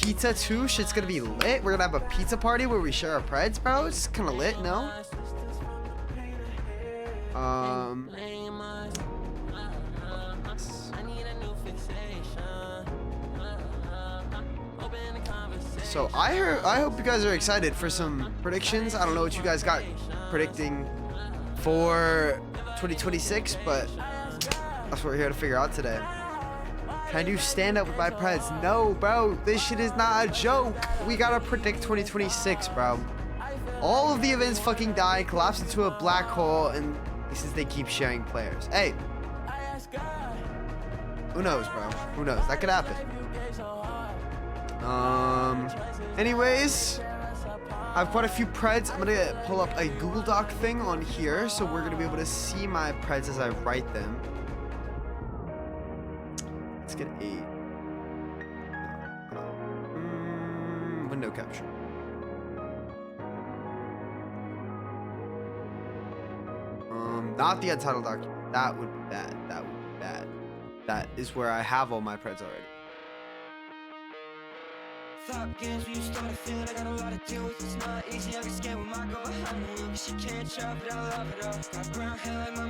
pizza too. Shit's gonna be lit. We're gonna have a pizza party where we share our Preds, bro. It's kind of lit, no? So I hope you guys are excited for some predictions. I don't know what you guys got predicting for 2026, but that's what we're here to figure out today. Can I do stand up with my Preds? No, bro. This shit is not a joke. We gotta predict 2026, bro. All of the events fucking die, collapse into a black hole, and this is they keep sharing players. Hey. Who knows, bro? Who knows? That could happen. Anyways, I have quite a few Preds. I'm gonna pull up a Google Doc thing on here, so we're gonna be able to see my Preds as I write them. Let's get a window capture. Not the untitled document. That would be bad. That would be bad. That is where I have all my Preds already.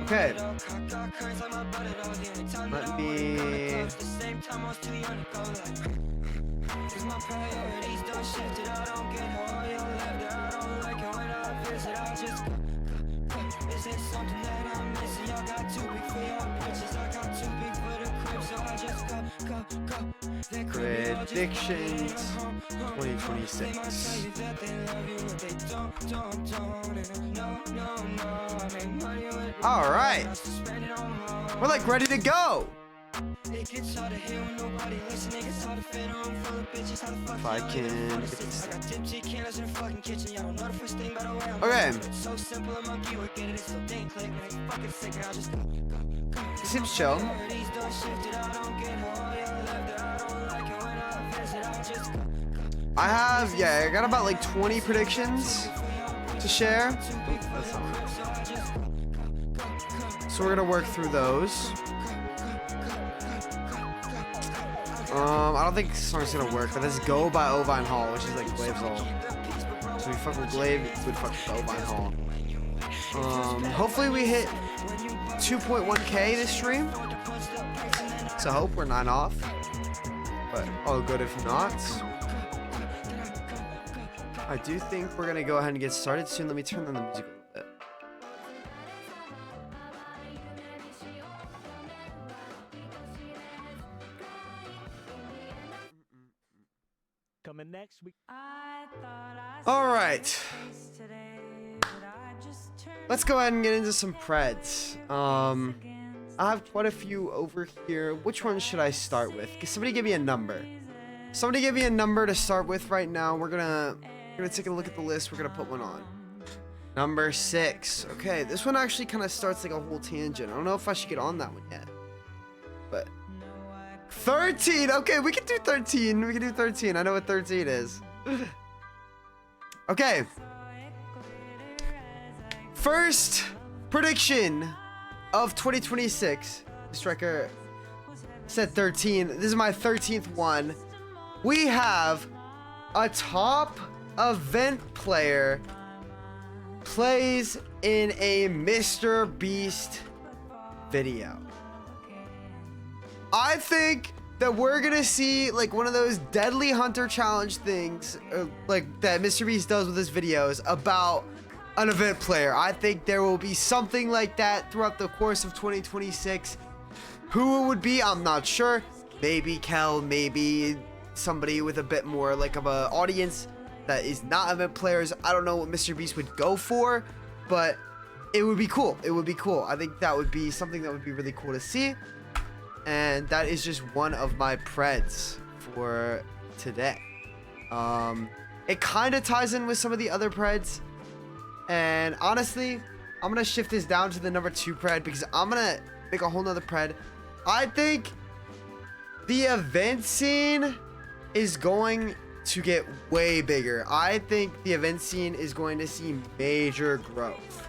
Okay. Let me. Predictions 2026. All right, we're like ready to go. If I can get this. Okay. It seems chill. I got about like 20 predictions to share. So we're gonna work through those. I don't think this song's gonna work, but this is Go by Ovine Hall, which is like Glave's all. So we fuck with Glaive, we'd fuck with Ovine Hall. Hopefully we hit 2.1k this stream. So I hope we're 9 off. But all good if not. I do think we're gonna go ahead and get started soon. Let me turn on the music a little bit. Coming next week. All right. Let's go ahead and get into some Preds. I have quite a few over here. Which one should I start with? Somebody give me a number. Somebody give me a number to start with right now. We're gonna take a look at the list. We're gonna put one on. Number 6. Okay, this one actually kind of starts like a whole tangent. I don't know if I should get on that one yet. But 13. Okay, we can do 13. We can do 13. I know what 13 is. Okay. First prediction of 2026. Striker said 13. This is my 13th one. We have a top event player plays in a Mr. Beast video. I think that we're gonna see like one of those Deadly Hunter challenge things like that Mr. Beast does with his videos about an event player. I think there will be something like that throughout the course of 2026. Who it would be, I'm not sure. Maybe Kel, maybe somebody with a bit more like of a audience that is not event players. I don't know what Mr. Beast would go for, but it would be cool. It would be cool. I think that would be something that would be really cool to see. And that is just one of my Preds for today. It kind of ties in with some of the other Preds. And honestly, I'm going to shift this down to the number 2 Pred because I'm going to make a whole nother Pred. I think the event scene is going to get way bigger. I think the event scene is going to see major growth.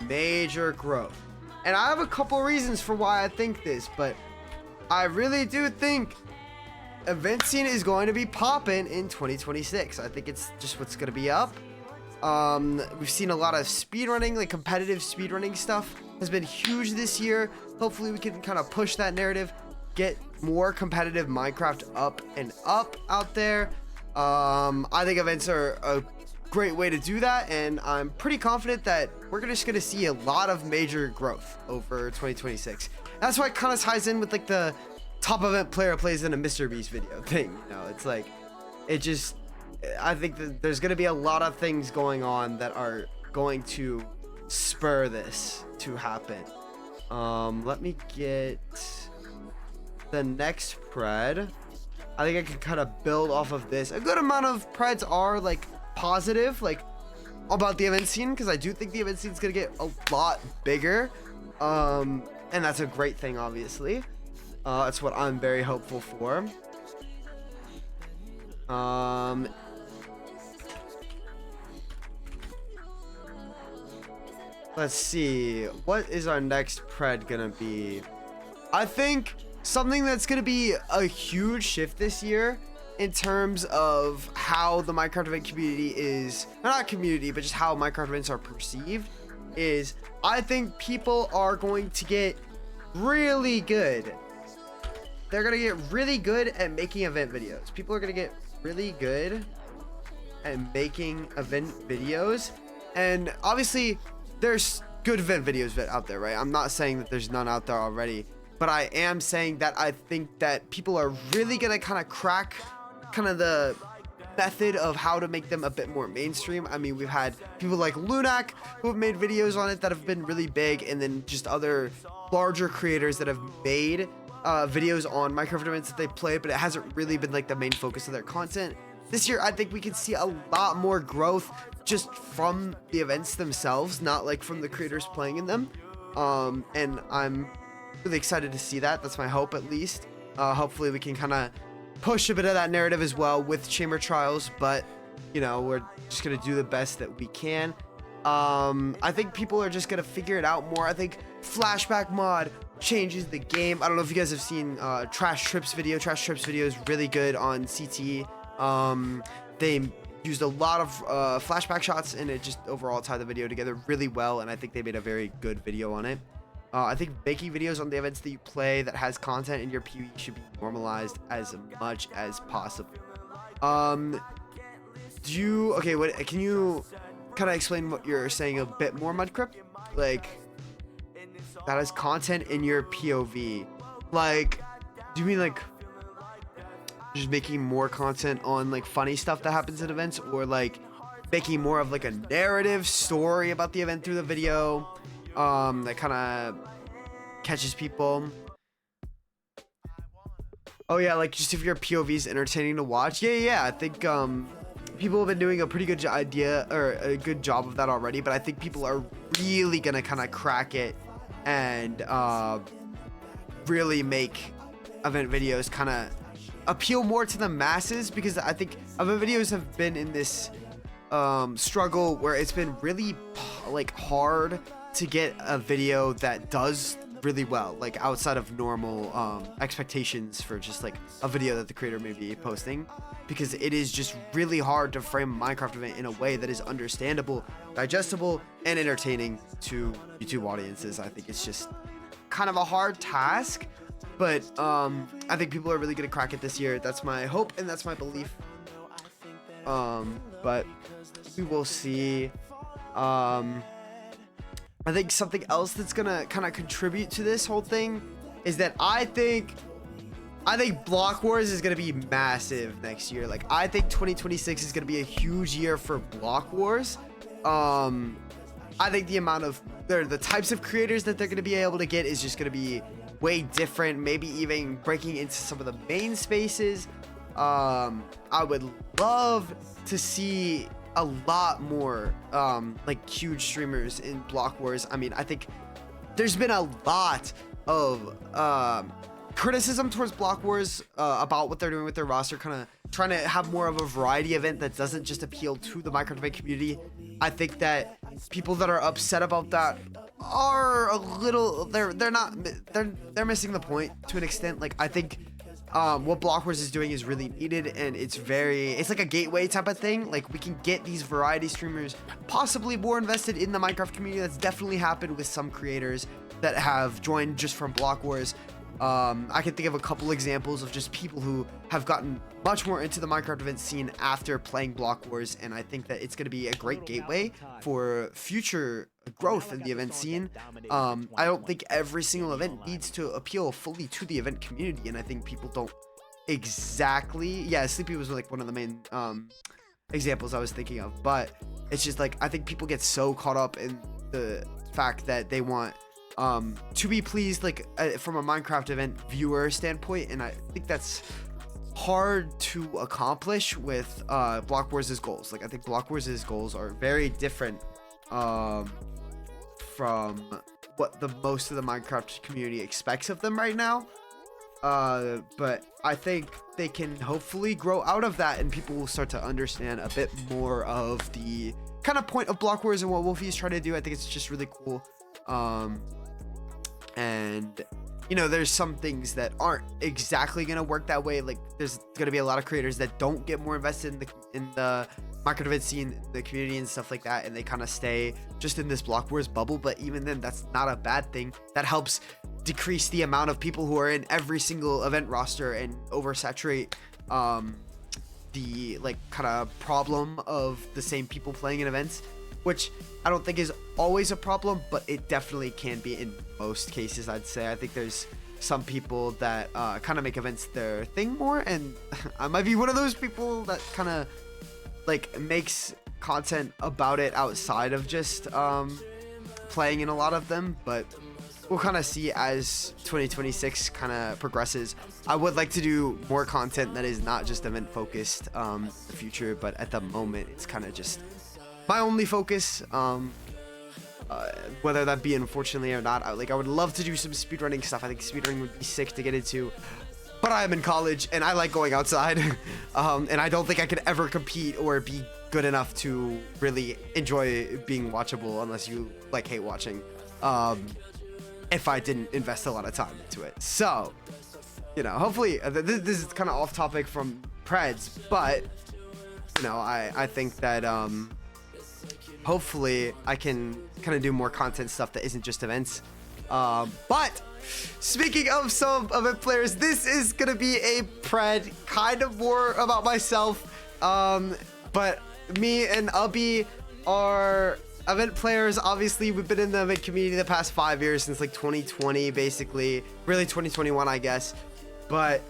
Major growth. And I have a couple reasons for why I think this, but I really do think event scene is going to be popping in 2026. I think it's just what's going to be up. We've seen a lot of speedrunning, like competitive speedrunning stuff has been huge this year. Hopefully we can kind of push that narrative, get more competitive Minecraft up and up out there. I think events are a great way to do that, and I'm pretty confident that we're just going to see a lot of major growth over 2026. That's why it kind of ties in with like the top event player plays in a Mr. Beast video thing. You know, it's like, it just, I think that there's going to be a lot of things going on that are going to spur this to happen. Let me get the next pred. I think I can kind of build off of this. A good amount of preds are like positive, like about the event scene, because I do think the event scene is gonna get a lot bigger, and that's a great thing. Obviously, that's what I'm very hopeful for. Let's see, what is our next pred gonna be? I think something that's gonna be a huge shift this year in terms of how the Minecraft event community is, not community, but just how Minecraft events are perceived, is I think people are going to get really good. They're gonna get really good at making event videos. People are gonna get really good at making event videos, and obviously there's good event videos out there, right? I'm not saying that there's none out there already, but I am saying that I think that people are really gonna kind of crack kind of the method of how to make them a bit more mainstream. I mean, we've had people like Lunac who have made videos on it that have been really big, and then just other larger creators that have made videos on Minecraft events that they play, but it hasn't really been like the main focus of their content. This year, I think we can see a lot more growth just from the events themselves, not like from the creators playing in them. And I'm really excited to see that. That's my hope, at least. Hopefully we can kind of push a bit of that narrative as well with Chamber Trials, but you know, we're just gonna do the best that we can. I think people are just gonna figure it out more. I think Flashback mod changes the game. I don't know if you guys have seen Trash Trips video. Trash Trips video is really good on CT. They used a lot of flashback shots, and it just overall tied the video together really well, and I think they made a very good video on it. I think making videos on the events that you play that has content in your PvE should be normalized as much as possible. Can you kind of explain what you're saying a bit more, Mudcrypt? Like, that has content in your POV. Like, do you mean like just making more content on like funny stuff that happens at events, or like making more of like a narrative story about the event through the video that kind of catches people? Oh yeah, like just if your POV is entertaining to watch. Yeah, I think people have been doing a pretty good a good job of that already, but I think people are really gonna kind of crack it and really make event videos kind of appeal more to the masses, because I think event videos have been in this struggle where it's been really like hard to get a video that does really well, like outside of normal expectations for just like a video that the creator may be posting, because it is just really hard to frame a Minecraft event in a way that is understandable, digestible, and entertaining to YouTube audiences. I think it's just kind of a hard task, but I think people are really gonna crack it this year. That's my hope and that's my belief. But we will see. I think something else that's gonna kind of contribute to this whole thing is that I think Block Wars is gonna be massive next year. Like, I think 2026 is gonna be a huge year for Block Wars. I think the amount of the types of creators that they're gonna be able to get is just gonna be way different. Maybe even breaking into some of the main spaces. I would love to see a lot more like huge streamers in Block Wars. I mean, I think there's been a lot of criticism towards Block Wars about what they're doing with their roster, kind of trying to have more of a variety event that doesn't just appeal to the Minecraft event community. I think that people that are upset about that are a little, they're missing the point to an extent. Like, I think what Block Wars is doing is really needed, and it's like a gateway type of thing. Like, we can get these variety streamers possibly more invested in the Minecraft community. That's definitely happened with some creators that have joined just from Block Wars. I can think of a couple examples of just people who have gotten much more into the Minecraft event scene after playing Block Wars, and I think that it's going to be a great gateway for future growth in the event scene. I don't think every single event needs to appeal fully to the event community, and I think people don't exactly. Yeah, Sleepy was like one of the main examples I was thinking of, but it's just like, I think people get so caught up in the fact that they want to be pleased, like from a Minecraft event viewer standpoint, and I think that's hard to accomplish with Block Wars' goals. Like, I think Block Wars' goals are very different from what the most of the Minecraft community expects of them right now. But I think they can hopefully grow out of that, and people will start to understand a bit more of the kind of point of Block Wars and what Wolfie is trying to do. I think it's just really cool. And you know, there's some things that aren't exactly gonna work that way. Like, there's gonna be a lot of creators that don't get more invested in the Minecraft event scene, the community and stuff like that, and they kind of stay just in this Block Wars bubble. But even then, that's not a bad thing. That helps decrease the amount of people who are in every single event roster and oversaturate the like kind of problem of the same people playing in events, which I don't think is always a problem, but it definitely can be in most cases, I'd say. I think there's some people that kind of make events their thing more, and I might be one of those people that kind of like makes content about it outside of just playing in a lot of them, but we'll kind of see as 2026 kind of progresses. I would like to do more content that is not just event focused in the future, but at the moment it's kind of just my only focus, whether that be unfortunately or not. I would love to do some speedrunning stuff. I think speedrunning would be sick to get into, but I'm in college and I like going outside, and I don't think I could ever compete or be good enough to really enjoy being watchable unless you like hate watching, if I didn't invest a lot of time into it. So, you know, hopefully this is kind of off topic from Preds, but you know, I think that hopefully I can kind of do more content stuff that isn't just events. But speaking of some event players, this is gonna be a Pred kind of more about myself. But me and Ubby are event players. Obviously, we've been in the event community the past 5 years, since like 2020, basically, really 2021, I guess. But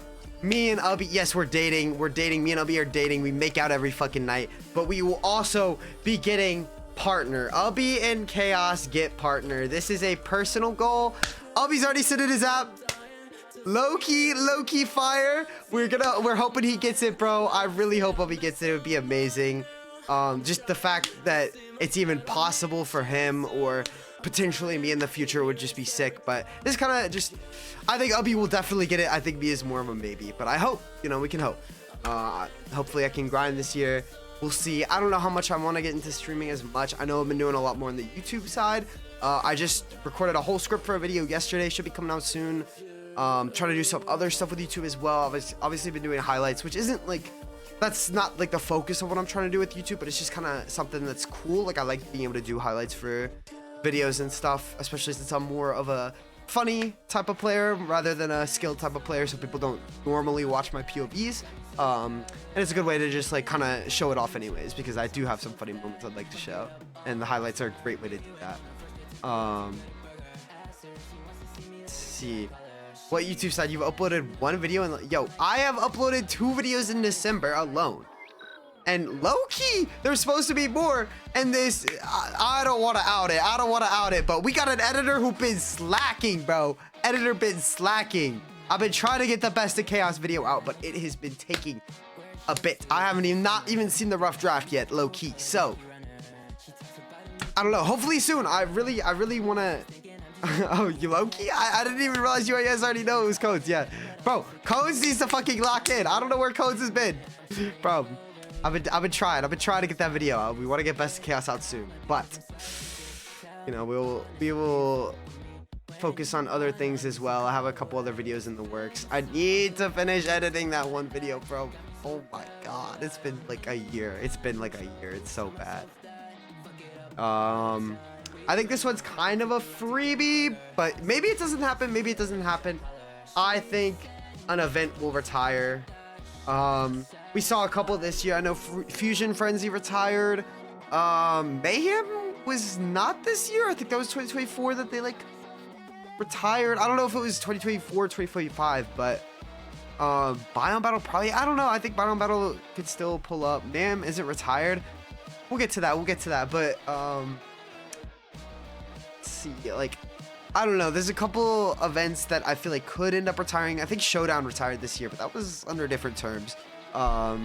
me and Ubby, yes, we're dating. Me and Ubby are dating. We make out every fucking night. But we will also be getting partner. Ubby and Kaos get partner. This is a personal goal. Ubby's already sent in his app. Low-key fire. We're hoping he gets it, bro. I really hope Ubby gets it. It would be amazing. Just the fact that it's even possible for him or potentially me in the future would just be sick. But this kind of just, I think Ubby will definitely get it. I think me is more of a maybe, but I hope, you know, we can hope. Hopefully I can grind this year. We'll see. I don't know how much I want to get into streaming as much. I know I've been doing a lot more on the YouTube side. I just recorded a whole script for a video yesterday. Should be coming out soon. Trying to do some other stuff with YouTube as well. I've obviously been doing highlights, which isn't like, that's not like the focus of what I'm trying to do with YouTube, but it's just kind of something that's cool. Like, I like being able to do highlights for videos and stuff, especially since I'm more of a funny type of player rather than a skilled type of player, so people don't normally watch my POVs. And it's a good way to just like kind of show it off anyways, because I do have some funny moments I'd like to show, and the highlights are a great way to do that. Let's see. What YouTube side? You've uploaded one video, and yo, I have uploaded 2 videos in December alone. And low-key, there's supposed to be more, and this, I don't want to out it, but we got an editor who been slacking, bro. Editor been slacking. I've been trying to get the Best of Chaos video out, but it has been taking a bit. I haven't not even seen the rough draft yet, low-key. So, I don't know. Hopefully soon. I really want to... Oh, you low-key? I didn't even realize you guys already know it was Codes. Yeah. Bro, Codes needs to fucking lock in. I don't know where Codes has been. Bro, I've been trying to get that video out. We want to get Best of Chaos out soon. But, you know, we will focus on other things as well. I have a couple other videos in the works. I need to finish editing that one video, bro. Oh my god, it's been like a year. It's so bad. I think this one's kind of a freebie, but maybe it doesn't happen. Maybe it doesn't happen. I think an event will retire. We saw a couple this year. I know Fusion Frenzy retired. Mayhem was not this year. I think that was 2024 that they like retired. I don't know if it was 2024 or 2025, but Biome Battle probably, I don't know. I think Biome Battle could still pull up. Nam isn't retired. We'll get to that. But let's see, like, I don't know. There's a couple events that I feel like could end up retiring. I think Showdown retired this year, but that was under different terms. I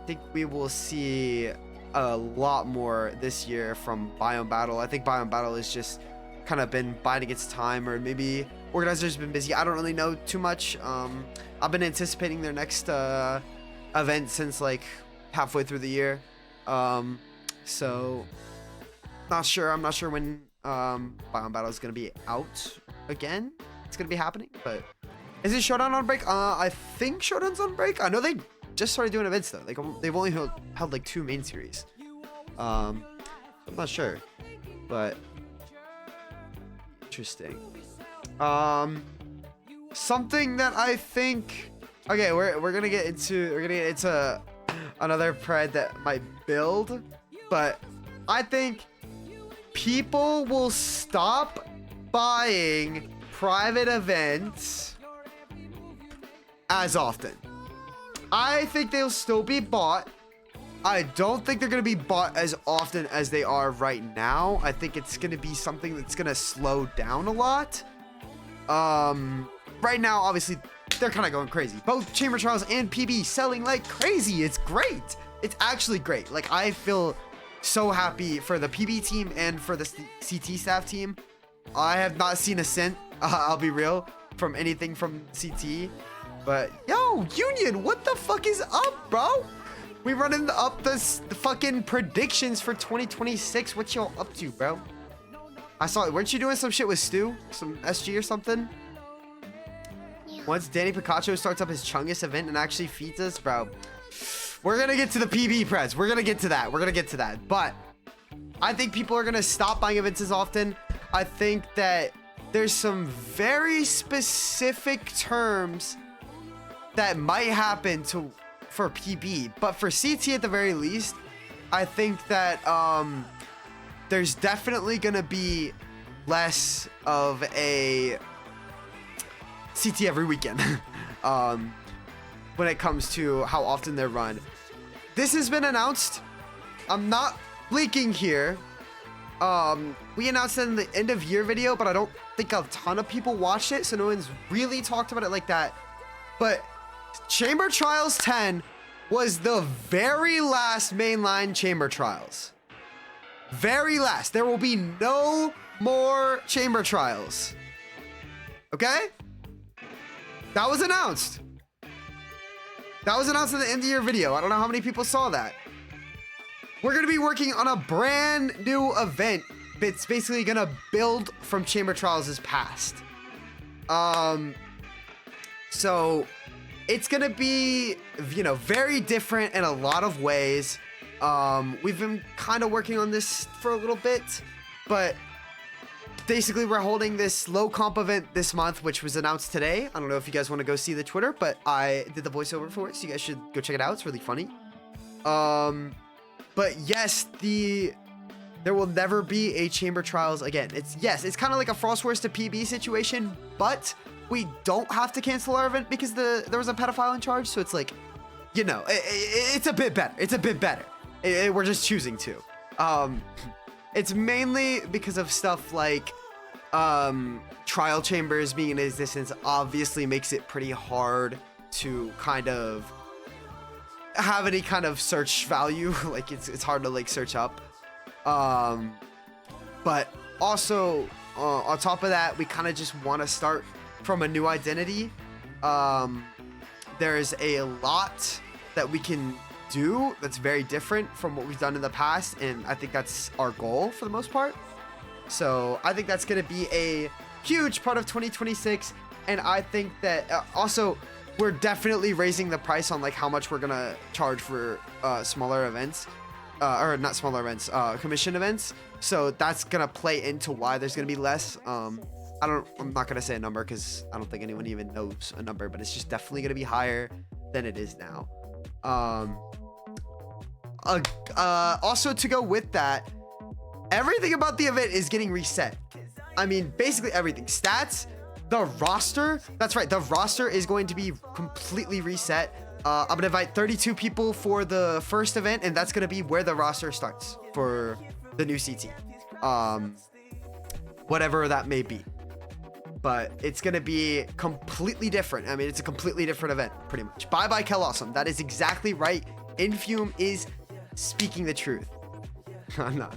think we will see a lot more this year from Biome Battle. I think Biome Battle has just kind of been biding its time, or maybe organizers have been busy. I don't really know too much. I've been anticipating their next event since like halfway through the year. So I'm not sure when Biome Battle is going to be out again. It's going to be happening, but is it Showdown on break? I think Showdown's on break. I know they just started doing events though. Like they've only held like 2 main series. I'm not sure, but interesting. Something that I think, okay, we're gonna get into another pred that might build, but I think people will stop buying private events as often. I think they'll still be bought. I don't think they're going to be bought as often as they are right now. I think it's going to be something that's going to slow down a lot. Right now, obviously, they're kind of going crazy. Both Chamber Trials and PB selling like crazy. It's great. It's actually great. Like, I feel so happy for the PB team and for the CT staff team. I have not seen a cent, I'll be real, from anything from CT. But, yo, Union, what the fuck is up, bro? We running up the fucking predictions for 2026. What y'all up to, bro? I saw, weren't you doing some shit with Stu? Some SG or something? Yeah. Once Danny Picacho starts up his Chungus event and actually feeds us, bro. We're gonna get to the PB preds. We're gonna get to that. But I think people are gonna stop buying events as often. I think that there's some very specific terms that might happen for PB, but for CT at the very least, I think that there's definitely gonna be less of a CT every weekend when it comes to how often they're run. This has been announced. I'm not leaking here. We announced it in the end of year video, but I don't think a ton of people watched it, so no one's really talked about it like that. But Chamber Trials 10 was the very last mainline Chamber Trials. Very last. There will be no more Chamber Trials. Okay? That was announced. That was announced in the end of year video. I don't know how many people saw that. We're going to be working on a brand new event that's basically going to build from Chamber Trials' past. So it's going to be, you know, very different in a lot of ways. We've been kind of working on this for a little bit, but basically we're holding this low comp event this month, which was announced today. I don't know if you guys want to go see the Twitter, but I did the voiceover for it, so you guys should go check it out. It's really funny. But yes, there will never be a Chamber Trials again. It's kind of like a Frost Wars to PB situation, but we don't have to cancel our event because there was a pedophile in charge. So it's like, you know, it's a bit better. We're just choosing to. It's mainly because of stuff like trial chambers being in existence obviously makes it pretty hard to kind of have any kind of search value. Like it's hard to like search up. But also on top of that, we kind of just want to start from a new identity. There's a lot that we can do that's very different from what we've done in the past, and I think that's our goal for the most part. So I think that's going to be a huge part of 2026. And I think that also we're definitely raising the price on like how much we're going to charge for smaller events, or not smaller events, commission events. So that's going to play into why there's going to be less. I'm not going to say a number because I don't think anyone even knows a number, but it's just definitely going to be higher than it is now. Also to go with that, everything about the event is getting reset. I mean, basically everything. Stats, the roster. That's right. The roster is going to be completely reset. I'm going to invite 32 people for the first event, and that's going to be where the roster starts for the new CT. Whatever that may be. But it's going to be completely different. I mean, it's a completely different event, pretty much. Bye-bye, Kaos. That is exactly right. Infume is speaking the truth. I'm not.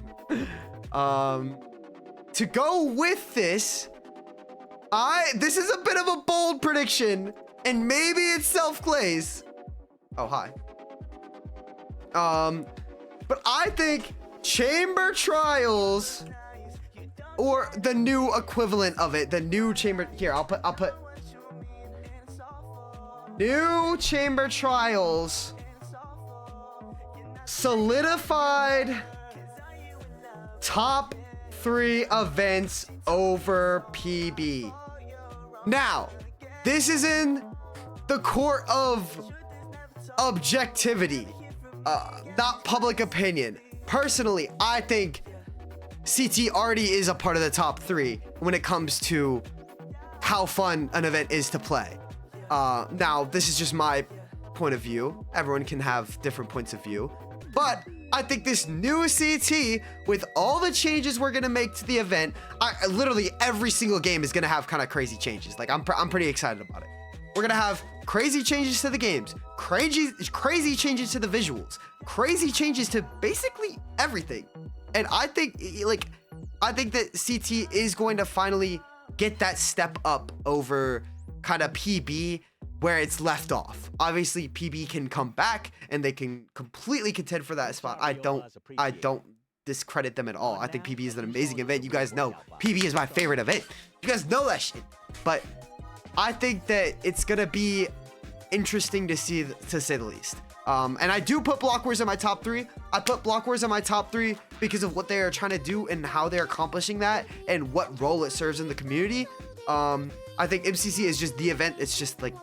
To go with this, this is a bit of a bold prediction, and maybe it's self-glaze. Oh, hi. But I think Chamber Trials, or the new equivalent of it, the new Chamber, here, I'll put new Chamber Trials solidified top 3 events over PB. Now, this is in the court of objectivity, not public opinion. Personally, I think CT already is a part of the top 3 when it comes to how fun an event is to play. Now, this is just my point of view. Everyone can have different points of view. But I think this new CT, with all the changes we're going to make to the event, literally every single game is going to have kind of crazy changes. Like, I'm pretty excited about it. We're going to have crazy changes to the games, crazy changes to the visuals, crazy changes to basically everything. And I think that CT is going to finally get that step up over kind of PB where it's left off. Obviously, PB can come back and they can completely contend for that spot. I don't discredit them at all. I think PB is an amazing event. You guys know PB is my favorite event. You guys know that shit. But I think that it's gonna be interesting to see, to say the least. And I do put Block Wars in my top 3. I put Block Wars in my top 3 because of what they are trying to do and how they're accomplishing that and what role it serves in the community. I think MCC is just the event. It's just like,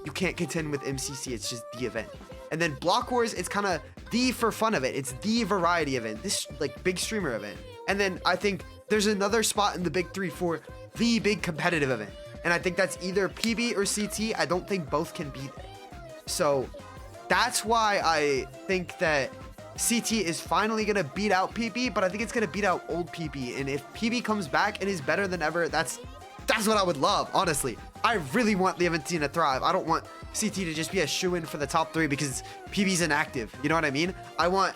you can't contend with MCC. It's just the event. And then Block Wars, it's kind of the for fun of it. It's the variety event, this like big streamer event. And then I think there's another spot in the big 3 for the big competitive event. And I think that's either PB or CT. I don't think both can be there. So that's why I think that CT is finally going to beat out PB, but I think it's going to beat out old PB. And if PB comes back and is better than ever, that's what I would love, honestly. I really want the event team to thrive. I don't want CT to just be a shoo-in for the top 3 because PB's inactive. You know what I mean? I want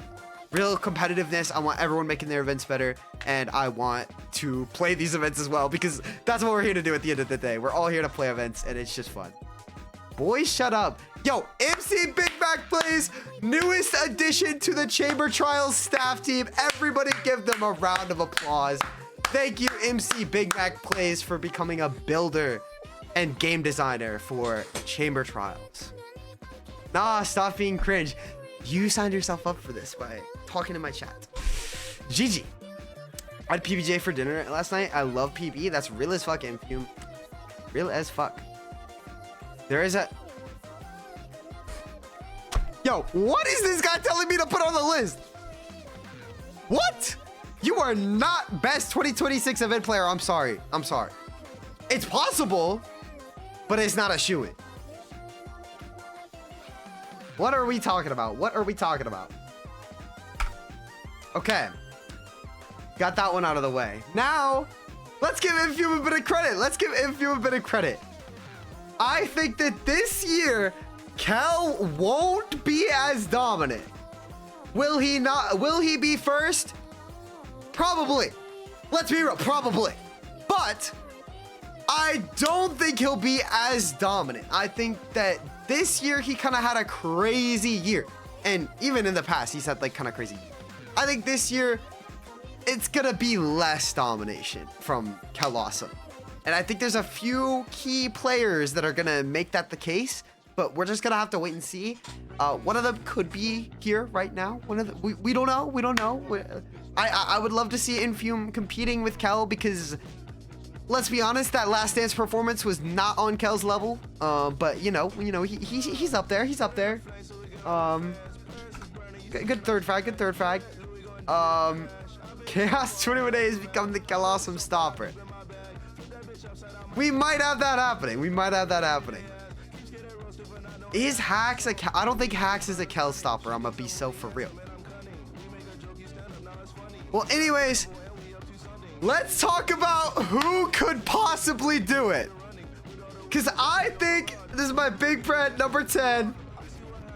real competitiveness. I want everyone making their events better. And I want to play these events as well because that's what we're here to do at the end of the day. We're all here to play events and it's just fun. Boys, shut up. Yo, MC Big Mac Plays, newest addition to the Chamber Trials staff team. Everybody give them a round of applause. Thank you, MC Big Mac Plays, for becoming a builder and game designer for Chamber Trials. Nah, stop being cringe. You signed yourself up for this by talking in my chat. GG. I had PBJ for dinner last night. I love PB. That's real as fuck, Infume. Real as fuck. There is a... Yo, what is this guy telling me to put on the list? What? You are not best 2026 event player. I'm sorry. I'm sorry. It's possible, but it's not a shoo-in. What are we talking about? What are we talking about? Okay. Got that one out of the way. Now, let's give Infume a bit of credit. Let's give Infume a bit of credit. I think that this year, Kel won't be as dominant. Will he not? Will he be first? Probably. Let's be real, probably. But I don't think he'll be as dominant. I think that this year he kind of had a crazy year. And even in the past, he's had like kind of crazy. I think this year it's gonna be less domination from Kaos. And I think there's a few key players that are gonna make that the case, but we're just gonna have to wait and see. One of them could be here right now. One of the, we don't know. We don't know. I would love to see Infume competing with Kel because, let's be honest, that Last Dance performance was not on Kel's level. But you know, he's up there. He's up there. Good third frag. Good third frag. Chaos 21 days become the Kaos stopper. We might have that happening. We might have that happening. Is Hacks a Kel? I don't think Hacks is a Kel stopper. I'm gonna be so for real. Well, anyways, let's talk about who could possibly do it. Because I think this is my big bet number 10.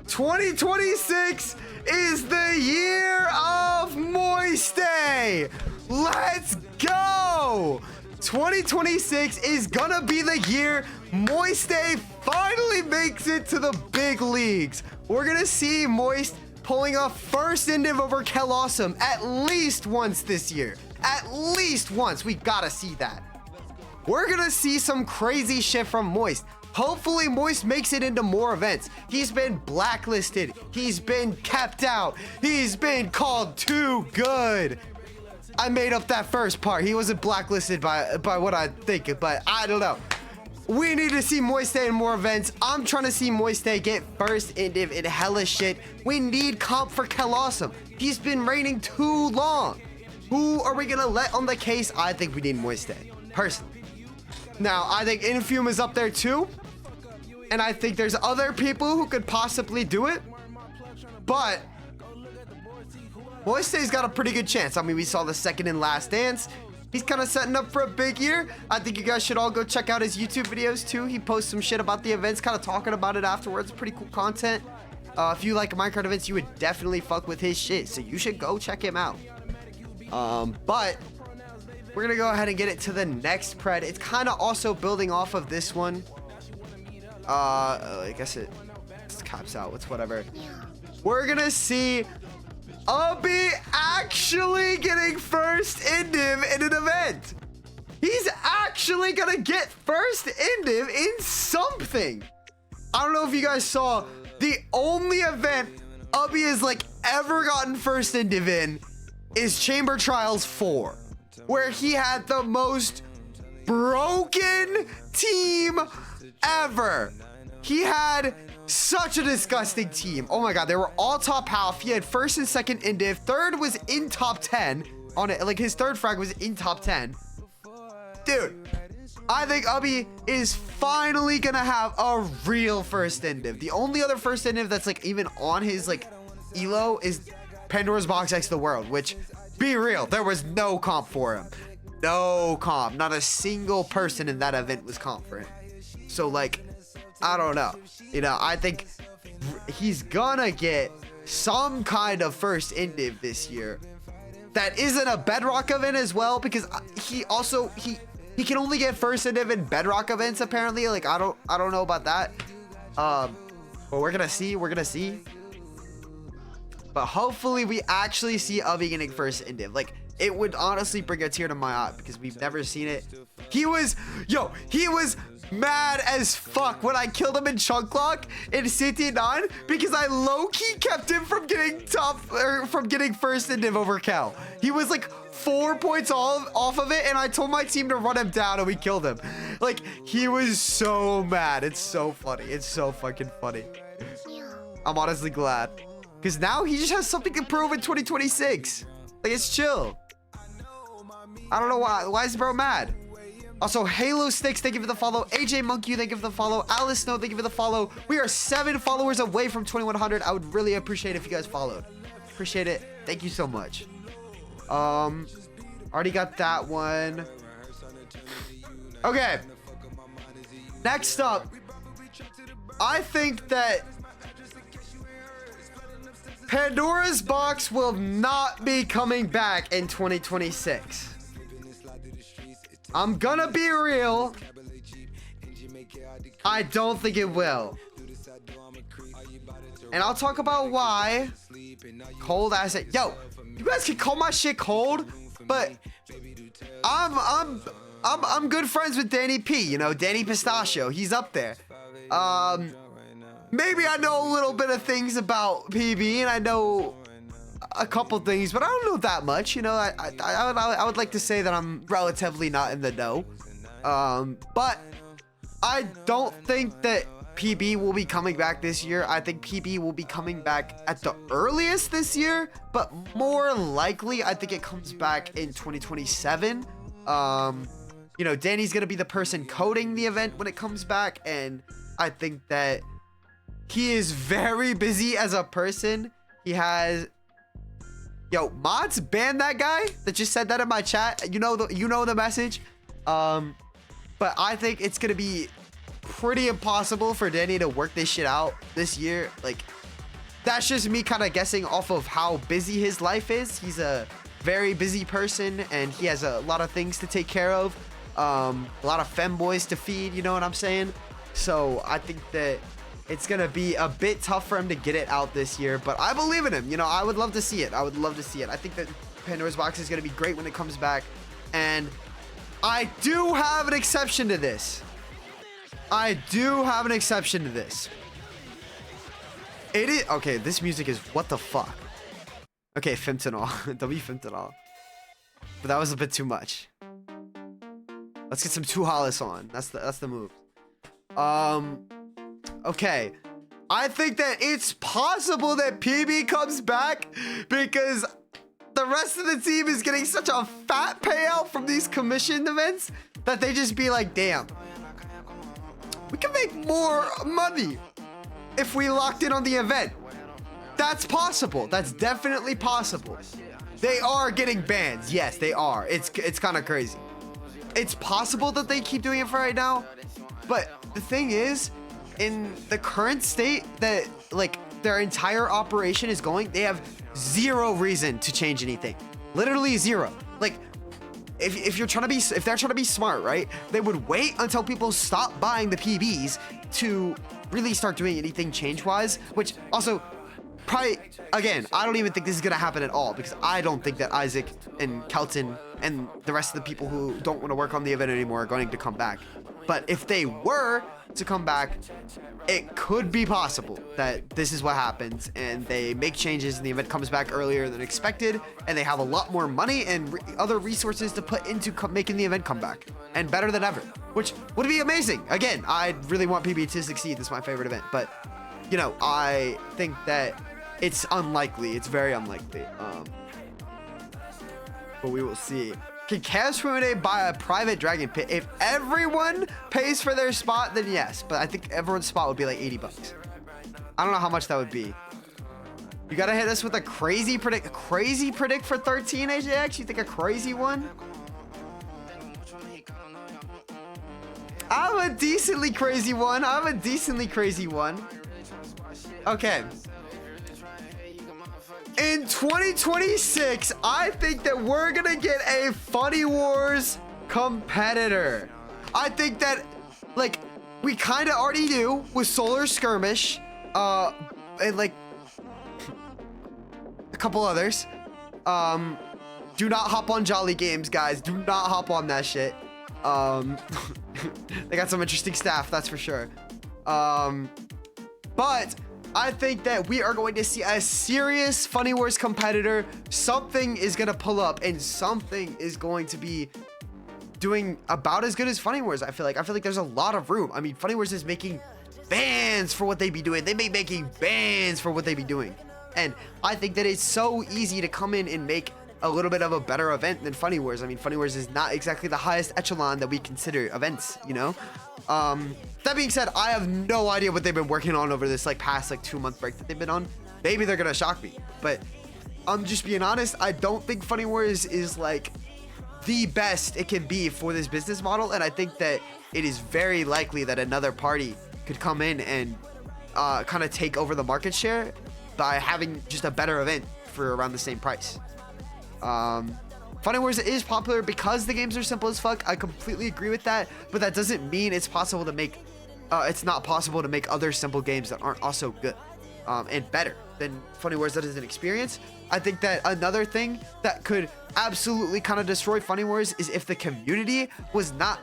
2026 is the year of Moiste. Let's go. 2026 is gonna be the year Moiste finally makes it to the big leagues. We're gonna see Moist pulling a first indiv over Kaos at least once this year. At least once. We gotta see that. We're gonna see some crazy shit from Moist. Hopefully Moist makes it into more events. He's been blacklisted. He's been kept out. He's been called too good. I made up that first part. He wasn't blacklisted by what I think, but I don't know. We need to see Moiste in more events. I'm trying to see Moiste get first indiv in hella shit. We need comp for Kaos. He's been reigning too long. Who are we gonna let on the case? I think we need Moiste, personally. Now, I think Infume is up there too. And I think there's other people who could possibly do it. But Moiste's got a pretty good chance. I mean, we saw the second and last dance. He's kind of setting up for a big year. I think you guys should all go check out his YouTube videos too. He posts some shit about the events, kind of talking about it afterwards. Pretty cool content. If you like Minecraft events, you would definitely fuck with his shit. So you should go check him out. But we're going to go ahead and get it to the next pred. It's kind of also building off of this one. I guess it caps out. It's whatever. We're going to see Ubby actually getting first indiv in an event. He's actually gonna get first indiv in something. I don't know if you guys saw, the only event Ubby has like ever gotten first indiv in is Chamber Trials 4, where he had the most broken team ever. He had such a disgusting team. Oh my god, they were all top half. He had first and second indiv. Third was in top 10 on it. Like his third frag was in top 10. Dude, I think Ubby is finally gonna have a real first indiv. The only other first indiv that's like even on his like elo is Pandora's Box X the World, which, be real, there was no comp for him. No comp. Not a single person in that event was comp for him. So like, I don't know. You know, I think he's gonna get some kind of first indiv this year that isn't a Bedrock event as well, because he also he can only get first indiv in Bedrock events apparently. Like I don't know about that. But we're gonna see. But hopefully we actually see Ubby getting first indiv. Like it would honestly bring a tear to my eye because we've never seen it. He was mad as fuck when I killed him in Chunk Lock in CT9 because I low-key kept him from getting first indiv over Cal. He was like 4 points off of it, and I told my team to run him down, and we killed him. Like, he was so mad. It's so funny. It's so fucking funny. I'm honestly glad. Because now he just has something to prove in 2026. Like, it's chill. I don't know why. Why is bro mad? Also, Halo Sticks, thank you for the follow. AJ Monkey, thank you for the follow. Alice Snow, thank you for the follow. We are 7 followers away from 2100. I would really appreciate it if you guys followed. Appreciate it. Thank you so much. Already got that one. Okay. Next up, I think that Pandora's Box will not be coming back in 2026. I'm gonna be real. I don't think it will. And I'll talk about why. Cold ass it. Yo, you guys can call my shit cold, but I'm good friends with Danny P, you know, Danny Pistachio. He's up there. Maybe I know a little bit of things about PB, and I know a couple things, but I don't know that much. You know, I would like to say that I'm relatively not in the know. But I don't think that PB will be coming back this year. I think PB will be coming back at the earliest this year, but more likely, I think it comes back in 2027. You know, Danny's gonna be the person coding the event when it comes back, and I think that he is very busy as a person. He has, yo, mods, ban that guy that just said that in my chat. You know the message. But I think it's gonna be pretty impossible for Danny to work this shit out this year. Like, that's just me kind of guessing off of how busy his life is. He's a very busy person, and he has a lot of things to take care of. A lot of femboys to feed, you know what I'm saying? So I think that it's gonna be a bit tough for him to get it out this year, but I believe in him. You know, I would love to see it. I would love to see it. I think that Pandora's Box is gonna be great when it comes back, and I do have an exception to this. I do have an exception to this. It is okay. This music is what the fuck. Okay, fentanyl. W fentanyl. But that was a bit too much. Let's get some Two Hollis on. That's the move. Okay. I think that it's possible that PB comes back because the rest of the team is getting such a fat payout from these commission events that they just be like, damn, we can make more money if we locked in on the event. That's possible. That's definitely possible. They are getting bans. Yes, they are. It's kind of crazy. It's possible that they keep doing it for right now, but the thing is, in the current state that like their entire operation is going, they have zero reason to change anything. Literally zero. Like, if they're trying to be smart, right? They would wait until people stop buying the PBs to really start doing anything change-wise, which also probably, again, I don't even think this is gonna happen at all, because I don't think that Isaac and Kelton and the rest of the people who don't want to work on the event anymore are going to come back. But if they were to come back, it could be possible that this is what happens and they make changes and the event comes back earlier than expected, and they have a lot more money and other resources to put into making the event come back and better than ever, which would be amazing. Again, I really want PB to succeed. It's my favorite event, but you know, I think that it's unlikely. It's very unlikely. But we will see. Can Chaos Ruminae buy a private dragon pit? If everyone pays for their spot, then yes. But I think everyone's spot would be like 80 bucks. I don't know how much that would be. You gotta hit us with a crazy predict for 13, AJX? You think a crazy one? I'm a decently crazy one. Okay. In 2026, I think that we're gonna get a Funny Wars competitor. I think that, like, we kind of already do with Solar Skirmish, and like a couple others. Do not hop on Jolly Games, guys. Do not hop on that shit. They got some interesting staff, that's for sure. But I think that we are going to see a serious Funny Wars competitor. Something is going to pull up and something is going to be doing about as good as Funny Wars. I feel like there's a lot of room. I mean, Funny Wars is making bans for what they be doing. They be making bans for what they be doing. And I think that it's so easy to come in and make a little bit of a better event than Funny Wars. I mean, Funny Wars is not exactly the highest echelon that we consider events, you know? That being said, I have no idea what they've been working on over this like past like 2-month break that they've been on. Maybe they're gonna shock me, but I'm just being honest. I don't think Funny Wars is like the best it can be for this business model, and I think that it is very likely that another party could come in and kind of take over the market share by having just a better event for around the same price. Funny Wars is popular because the games are simple as fuck. I completely agree with that, but that doesn't mean it's possible to make it's not possible to make other simple games that aren't also good and better than Funny Wars that is an experience. I think that another thing that could absolutely kind of destroy Funny Wars is if the community was not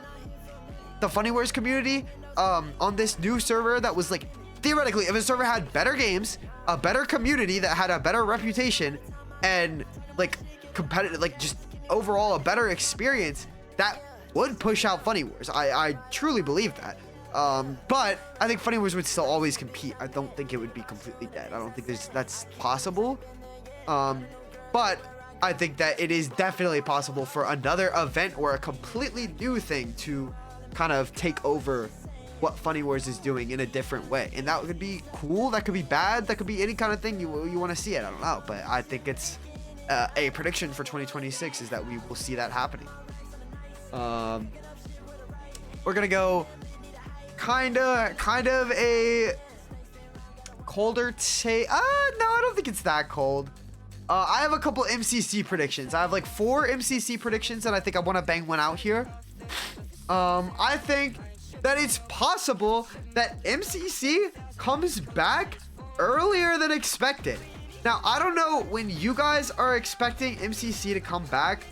the Funny Wars community on this new server that was like, theoretically, if a server had better games, a better community that had a better reputation, and like competitive, like just overall a better experience, that would push out Funny Wars. I truly believe that. But I think Funny Wars would still always compete. I don't think it would be completely dead. I don't think that's possible. But I think that it is definitely possible for another event or a completely new thing to kind of take over what Funny Wars is doing in a different way. And that could be cool. That could be bad. That could be any kind of thing you want to see it. I don't know. But I think it's a prediction for 2026 is that we will see that happening. We're going to go kind of a colder take. No, I don't think it's that cold. I have a couple MCC predictions. I have like 4 MCC predictions, and I think I want to bang one out here. I think that it's possible that MCC comes back earlier than expected. Now, I don't know when you guys are expecting MCC to come back,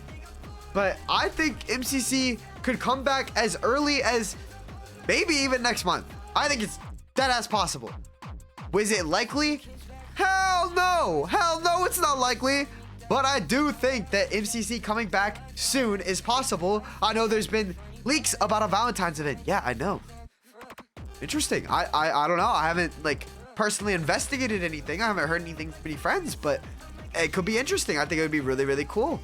but I think MCC could come back as early as maybe even next month. I think it's dead ass possible. Was it likely? Hell no! Hell no, it's not likely. But I do think that MCC coming back soon is possible. I know there's been leaks about a Valentine's event. Yeah, I know. Interesting. I don't know. I haven't like personally investigated anything. I haven't heard anything from any friends, but it could be interesting. I think it would be really, really cool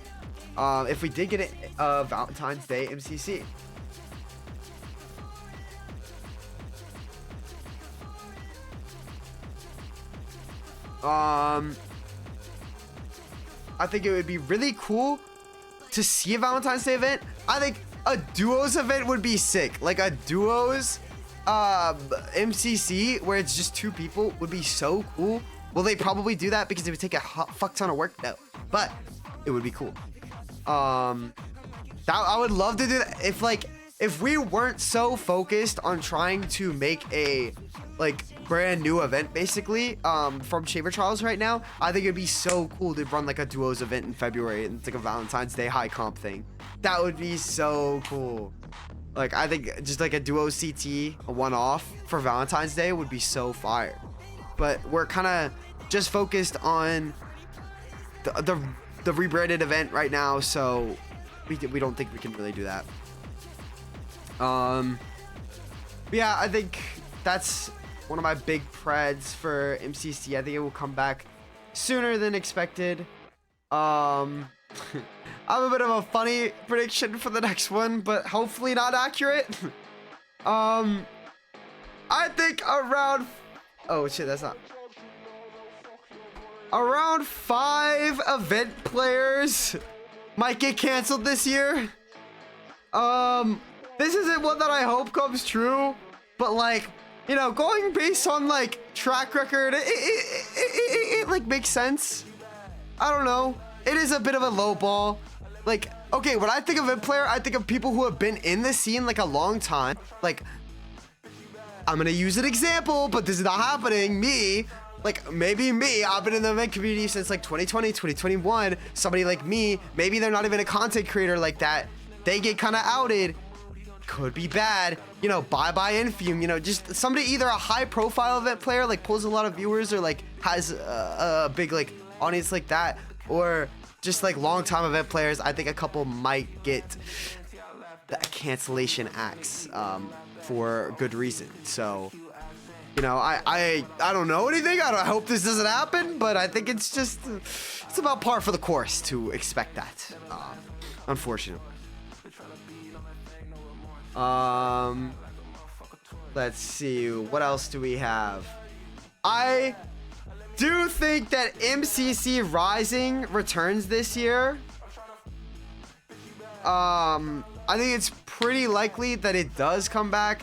if we did get a Valentine's Day MCC. I think it would be really cool to see a Valentine's Day event. I think a duos event would be sick. Like a duos MCC where it's just 2 people would be so cool. Will they probably do that because it would take a fuck ton of work? No, but it would be cool. I would love to do that if we weren't so focused on trying to make a like brand new event basically from Chamber Trials right now. I think it'd be so cool to run like a duos event in February, and it's like a Valentine's Day high comp thing. That would be so cool. Like I think just like a duo CT, a one-off for Valentine's Day would be so fire. But we're kind of just focused on the rebranded event right now, so we don't think we can really do that. Yeah, I think that's one of my big preds for MCC. I think it will come back sooner than expected. I have a bit of a funny prediction for the next one, but hopefully not accurate. I think around... Oh, shit, that's not... Around 5 event players might get canceled this year. This isn't one that I hope comes true, but like, you know, going based on like track record, it like makes sense. I don't know. It is a bit of a low ball. Like, okay, when I think of event player, I think of people who have been in the scene like a long time. Like, I'm gonna use an example, but this is not happening. Me, like maybe me, I've been in the event community since like 2020, 2021. Somebody like me, maybe they're not even a content creator like that. They get kind of outed. Could be bad, you know, bye Infume, you know, just somebody either a high profile event player like pulls a lot of viewers or like has a big like audience like that, or just like long time event players. I think a couple might get the cancellation axe for good reason. So, you know, I don't know anything. I hope this doesn't happen, but I think it's just it's about par for the course to expect that, unfortunately. Let's see, what else do we have? I do think that MCC Rising returns this year. I think it's pretty likely that it does come back.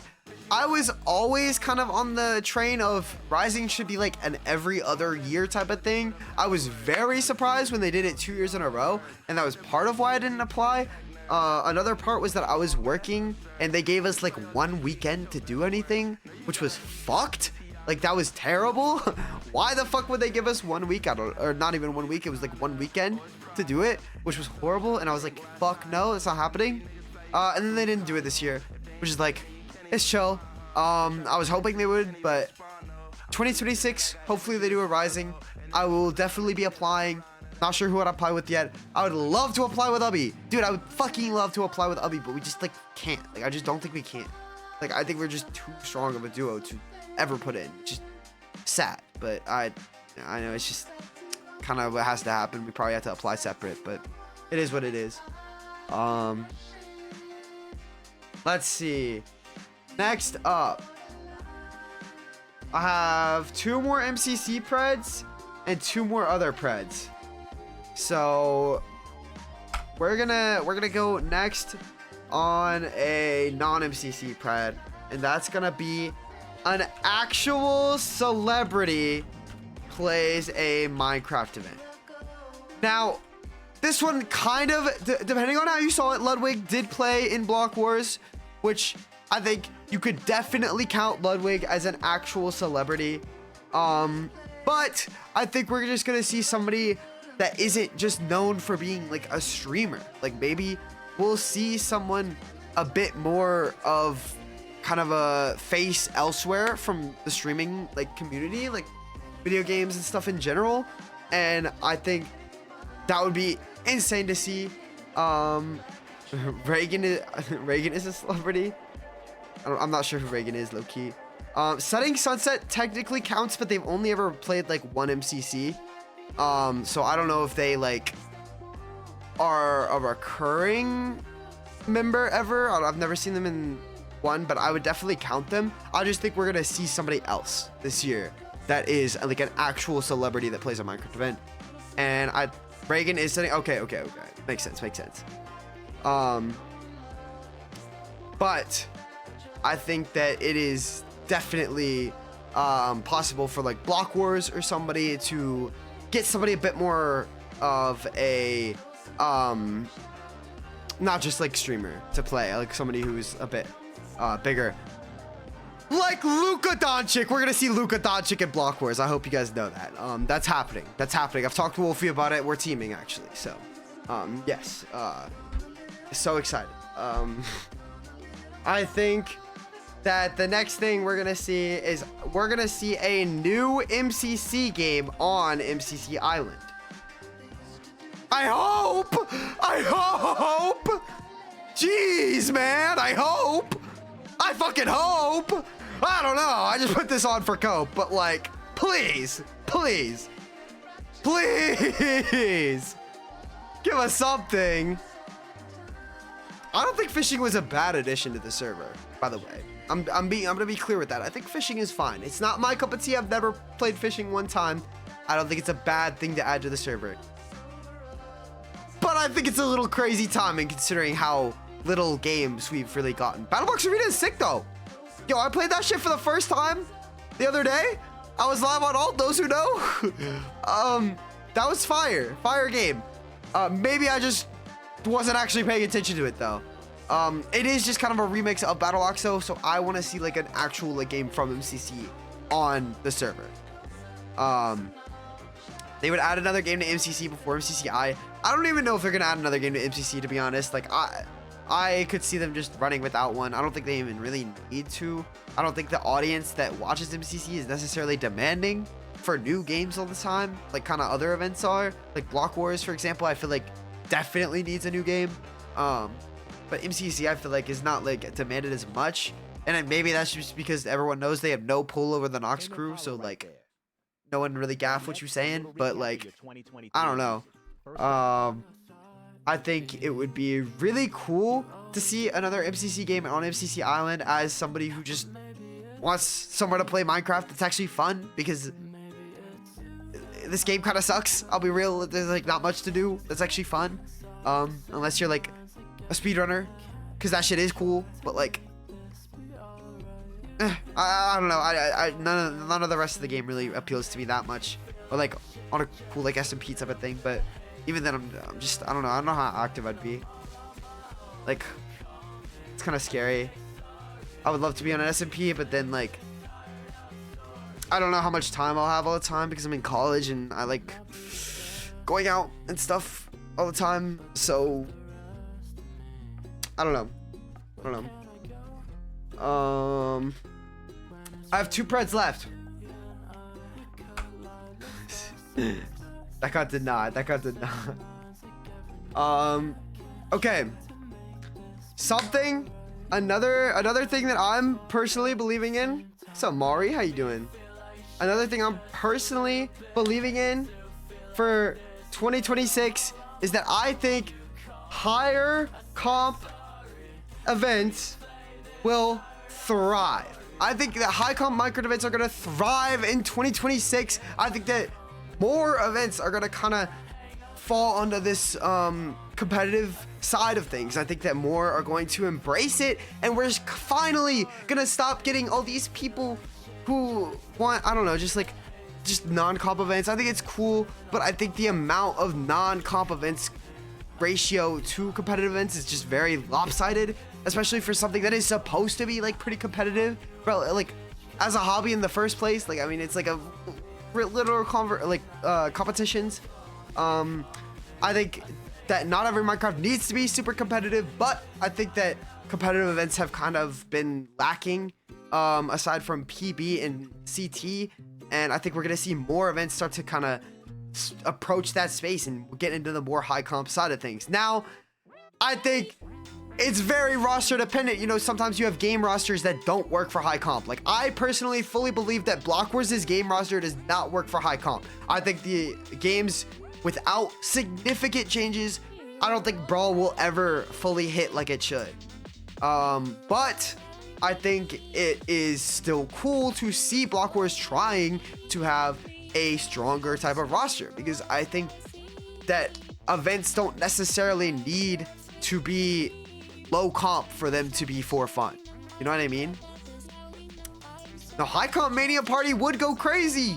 I was always kind of on the train of Rising should be like an every other year type of thing. I was very surprised when they did it 2 years in a row, and that was part of why I didn't apply. Another part was that I was working and they gave us like 1 weekend to do anything, which was fucked. Like, that was terrible. Why the fuck would they give us 1 week? Or not even 1 week. It was like 1 weekend to do it, which was horrible. And I was like, fuck no, it's not happening. And then they didn't do it this year, which is like, it's chill. I was hoping they would, but 2026, hopefully they do a Rising. I will definitely be applying. Not sure who I'd apply with yet. I would love to apply with Ubby. Dude, I would fucking love to apply with Ubby, but we just like can't. Like, I just don't think we can. Like, I think we're just too strong of a duo to ever put in. Just sad, but I know it's just kind of what has to happen. We probably have to apply separate, but it is what it is. Let's see. Next up, I have 2 more MCC preds and 2 more other preds. So we're gonna go next on a non-MCC pred, and that's gonna be an actual celebrity plays a Minecraft event. Now, this one kind of, depending on how you saw it, Ludwig did play in Block Wars, which I think you could definitely count Ludwig as an actual celebrity. But I think we're just gonna see somebody that isn't just known for being like a streamer. Like, maybe we'll see someone a bit more of kind of a face elsewhere from the streaming like community, like video games and stuff in general. And I think that would be insane to see. Reagan is a celebrity. I'm not sure who Reagan is, low key. Setting Sunset technically counts, but they've only ever played like 1 MCC. So I don't know if they like are a recurring member ever. I've never seen them in one, but I would definitely count them. I just think we're gonna see somebody else this year that is like an actual celebrity that plays a Minecraft event. And Reagan is setting. Okay. Makes sense. But I think that it is definitely possible for like Block Wars or somebody to get somebody a bit more of a not just like streamer to play, like somebody who's a bit bigger, like Luka Doncic. We're gonna see Luka Doncic in Block Wars. I hope you guys know that. That's happening. I've talked to Wolfie about it. We're teaming actually, so yes, so excited. I think that the next thing we're gonna see is a new MCC game on MCC Island. I hope. Jeez, man, I fucking hope. I don't know. I just put this on for cope, but like, please, give us something. I don't think fishing was a bad addition to the server, by the way. I'm gonna be clear with that. I think fishing is fine. It's not my cup of tea. I've never played fishing one time. I don't think it's a bad thing to add to the server. But I think it's a little crazy timing considering how little games we've really gotten. Battlebox Arena is sick though. Yo, I played that shit for the first time the other day. I was live on alt, those who know. That was fire game. Maybe I just wasn't actually paying attention to it though. It is just kind of a remix of Battle Oxo, so I want to see like an actual like game from MCC on the server. They would add another game to MCC before MCCI. I don't even know if they're gonna add another game to MCC, to be honest. Like, I could see them just running without one. I don't think they even really need to. I don't think the audience that watches MCC is necessarily demanding for new games all the time, like kind of other events are. Like Block Wars, for example, I feel like definitely needs a new game. But MCC, I feel like, is not like demanded as much. And then maybe that's just because everyone knows they have no pull over the Nox crew, so like no one really gaff what you're saying. But like, I don't know. I think it would be really cool to see another MCC game on MCC Island as somebody who just wants somewhere to play Minecraft that's actually fun, because this game kind of sucks. I'll be real, there's like not much to do that's actually fun, unless you're like a speedrunner, because that shit is cool, but like I don't know. None of the rest of the game really appeals to me that much, or like on a cool like SMP type of thing. But even then, I don't know how active I'd be. Like, it's kind of scary. I would love to be on an SMP, but then like, I don't know how much time I'll have all the time because I'm in college and I like going out and stuff all the time. So I don't know. I have 2 Preds left. That got denied. Okay. Another thing that I'm personally believing in. What's up, Mari? How you doing? Another thing I'm personally believing in for 2026 is that I think higher comp events will thrive. I think that high comp micro events are going to thrive in 2026. I think that more events are going to kind of fall under this competitive side of things. I think that more are going to embrace it, and we're finally going to stop getting all these people who want, I don't know, just non-comp events. I think it's cool, but I think the amount of non-comp events ratio to competitive events is just very lopsided, especially for something that is supposed to be like pretty competitive, but like as a hobby in the first place. Like, I mean, it's like a literal competitions. I think that not every Minecraft needs to be super competitive, but I think that competitive events have kind of been lacking, aside from PB and CT, and I think we're gonna see more events start to kind of approach that space and get into the more high comp side of things. Now, I think it's very roster dependent. You know, sometimes you have game rosters that don't work for high comp. Like, I personally fully believe that Block Wars' game roster does not work for high comp. I think the games without significant changes, I don't think Brawl will ever fully hit like it should. But I think it is still cool to see Block Wars trying to have a stronger type of roster, because I think that events don't necessarily need to be low comp for them to be for fun. You know what I mean? The high comp Mania Party would go crazy.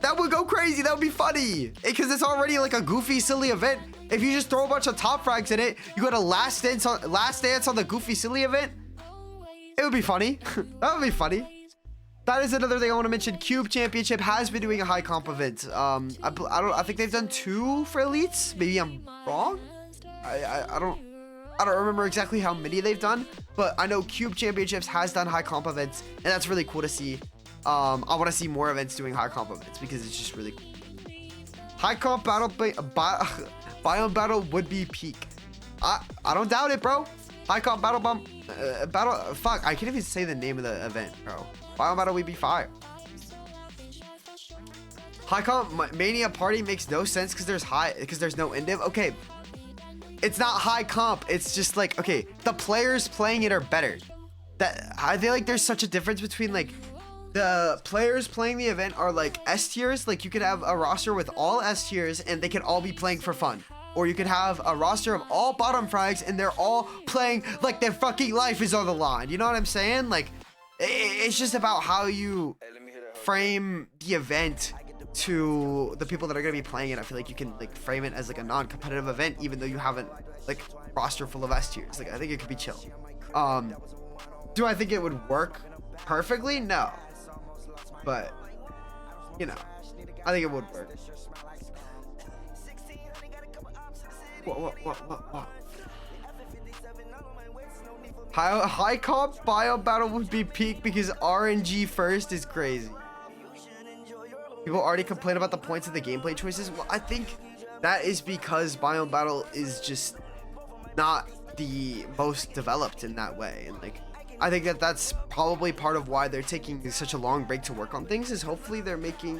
That would go crazy. That would be funny, because it's already like a goofy, silly event. If you just throw a bunch of top frags in it, you go to last dance on the goofy, silly event. It would be funny. That would be funny. That is another thing I want to mention. Cube Championship has been doing a high comp event. I think they've done 2 for elites. Maybe I'm wrong. I don't remember exactly how many they've done, but I know Cube Championships has done high comp events, and that's really cool to see. I want to see more events doing high comp events because it's just really cool. High comp biome battle would be peak. I don't doubt it, bro. High comp fuck, I can't even say the name of the event, bro. Biome battle would be fire. High comp Mania Party makes no sense because there's no end div. Okay, it's not high comp. It's just like, okay, the players playing it are better. That I feel like there's such a difference between like the players playing the event are like S tiers. Like, you could have a roster with all S tiers and they can all be playing for fun. Or you could have a roster of all bottom frags and they're all playing like their fucking life is on the line. You know what I'm saying? Like, it's just about how you frame the event to the people that are going to be playing it. I feel like you can like frame it as like a non-competitive event, even though you haven't like roster full of S tiers. Like, I think it could be chill. Do I think it would work perfectly? No. But, you know, I think it would work. What? High comp biome battle would be peak because RNG first is crazy. People already complain about the points of the gameplay choices. Well, I think that is because biome battle is just not the most developed in that way. And like, I think that that's probably part of why they're taking such a long break to work on things, is hopefully they're making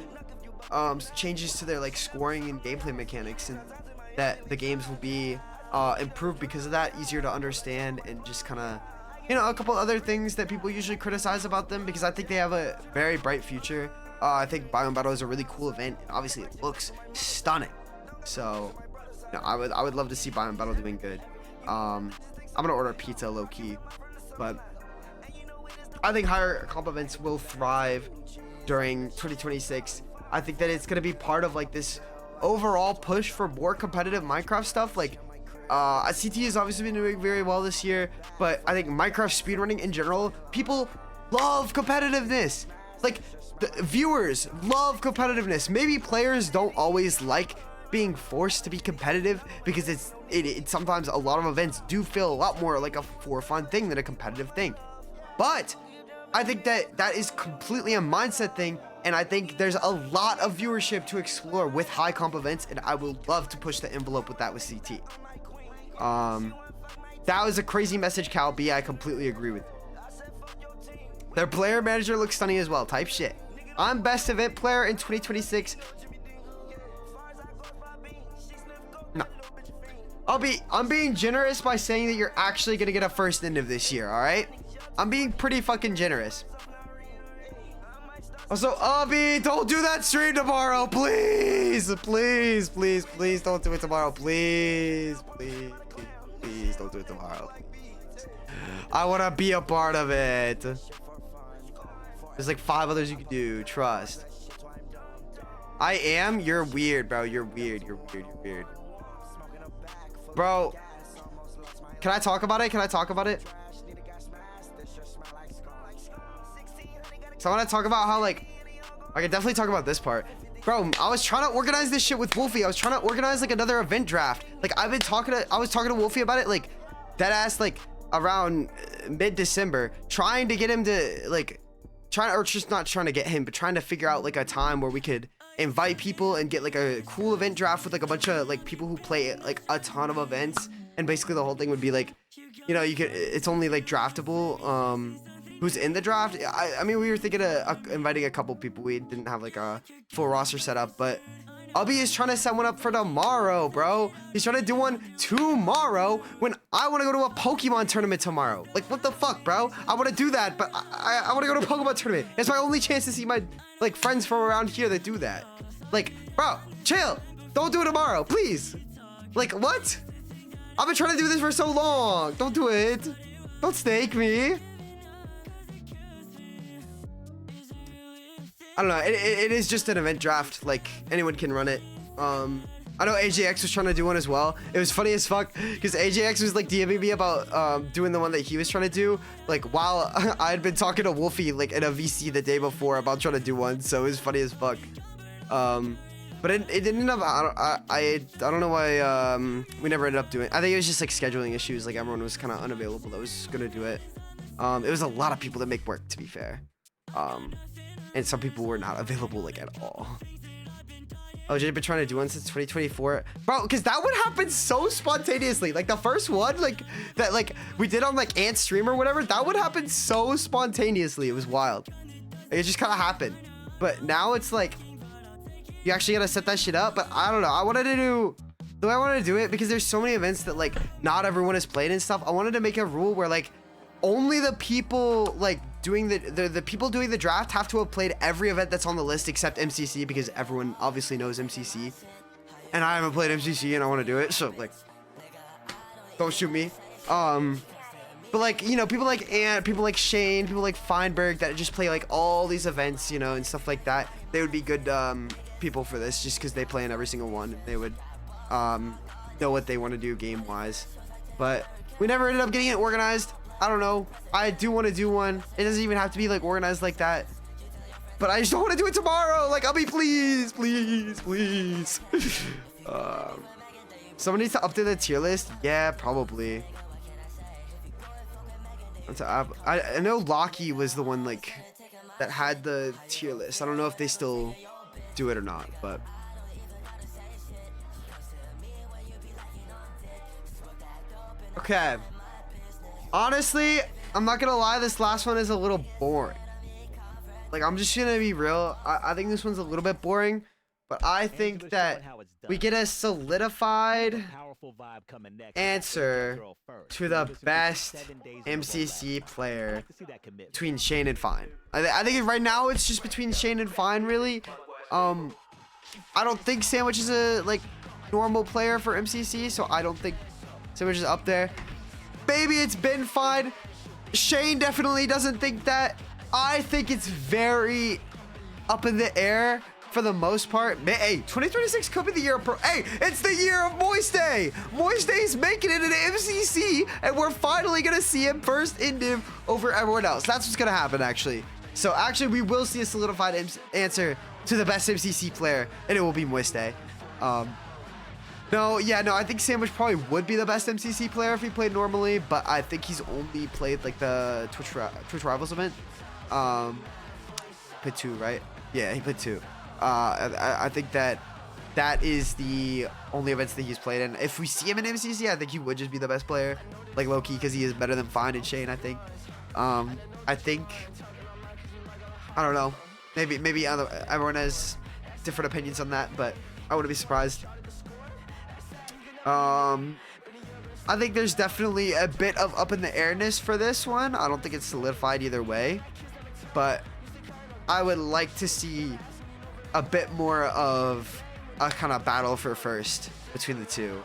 changes to their like scoring and gameplay mechanics, and that the games will be improved because of that, easier to understand, and just kind of, you know, a couple other things that people usually criticize about them, because I think they have a very bright future. I think Biome Battle is a really cool event, and obviously it looks stunning. So, you know, I would love to see Biome Battle doing good. I'm gonna order pizza low key, but I think higher comp events will thrive during 2026. I think that it's gonna be part of like this overall push for more competitive Minecraft stuff. Like, CT has obviously been doing very well this year, but I think Minecraft speedrunning in general, people love competitiveness. Like, the viewers love competitiveness. Maybe players don't always like being forced to be competitive because it's sometimes a lot of events do feel a lot more like a for fun thing than a competitive thing. But I think that is completely a mindset thing, and I think there's a lot of viewership to explore with high comp events, and I would love to push the envelope with that with CT. That was a crazy message, Cal B. I completely agree with you. Their player manager looks stunning as well. Type shit. I'm best event player in 2026. No. I'm being generous by saying that you're actually gonna get a first end of this year, alright? I'm being pretty fucking generous. Also, Abby, don't do that stream tomorrow, please. Please, please, please don't do it tomorrow. Please, please, please don't do it tomorrow. I want to be a part of it. There's like 5 others you can do. Trust. I am? You're weird, bro. You're weird. You're weird. You're weird. Bro, can I talk about it? Can I talk about it? So I want to talk about how, like, I can definitely talk about this part. Bro, I was trying to organize this shit with Wolfie. I was trying to organize like another event draft. Like, I was talking to Wolfie about it, like, dead ass, like, around mid-December, trying to get him to, like, or just not trying to get him, but trying to figure out like a time where we could invite people and get like a cool event draft with like a bunch of like people who play like a ton of events. And basically the whole thing would be like, you know, it's only like draftable, who's in the draft. I mean, we were thinking of inviting a couple people. We didn't have like a full roster set up, but Ubby is trying to set one up for tomorrow, bro. He's trying to do one tomorrow when I want to go to a Pokemon tournament tomorrow. Like, what the fuck, bro? I want to do that, but I want to go to a Pokemon tournament. It's my only chance to see my like friends from around here that do that. Like, bro, chill. Don't do it tomorrow, please. Like, what? I've been trying to do this for so long. Don't do it. Don't snake me. I don't know. It is just an event draft. Like, anyone can run it. I know AJX was trying to do one as well. It was funny as fuck because AJX was like DMing me about doing the one that he was trying to do, like, while I had been talking to Wolfie like in a VC the day before about trying to do one. So it was funny as fuck. But it didn't have. I don't know why we never ended up doing it. I think it was just like scheduling issues. Like, everyone was kind of unavailable that was gonna do it. It was a lot of people that make work, to be fair. And some people were not available like at all. Oh, Jay's been trying to do one since 2024, bro. Because that would happen so spontaneously. Like the first one, like that, like we did on like Ant stream or whatever. That would happen so spontaneously. It was wild. Like, it just kind of happened. But now it's like you actually gotta set that shit up. But I don't know. I wanted to do the way I wanted to do it because there's so many events that like not everyone has played and stuff. I wanted to make a rule where like only the people like doing the people doing the draft have to have played every event that's on the list except MCC, because everyone obviously knows MCC and I haven't played MCC and I want to do it, so like don't shoot me. But like, you know, people like Ant, people like Shane, people like Feinberg that just play like all these events, you know, and stuff like that, they would be good people for this just because they play in every single one. They would know what they want to do game wise. But we never ended up getting it organized. I don't know. I do want to do one. It doesn't even have to be like organized like that. But I just don't want to do it tomorrow. Like, I'll be please. Someone needs to update the tier list. Yeah, probably. I know Locky was the one like that had the tier list. I don't know if they still do it or not, but. Okay. Honestly, I'm not gonna lie, this last one is a little boring. Like, I'm just gonna be real. I think this one's a little bit boring, but I think that we get a solidified answer to the best MCC player between Shane and Fine. I think right now it's just between Shane and Fine, really. I don't think Sandwich is a like normal player for MCC, so I don't think Sandwich is up there. Maybe it's been Fine. Shane definitely doesn't think that. I think it's very up in the air for the most part, hey, 2026 could be the year of hey, it's the year of Moist Day. Moist Day's making it in MCC, and we're finally gonna see him first in div over everyone else. That's what's gonna happen, actually. So actually, we will see a solidified answer to the best MCC player, and it will be Moist Day. No, I think Sandwich probably would be the best MCC player if he played normally, but I think he's only played like the Twitch Rivals event. Played 2, right? Yeah, he played 2. I think that is the only events that he's played in. If we see him in MCC, I think he would just be the best player, like low-key, because he is better than Fine and Shane, I think. I don't know. Maybe everyone has different opinions on that, but I wouldn't be surprised. I think there's definitely a bit of up in the airness for this one. I don't think it's solidified either way, but I would like to see a bit more of a kind of battle for first between the two.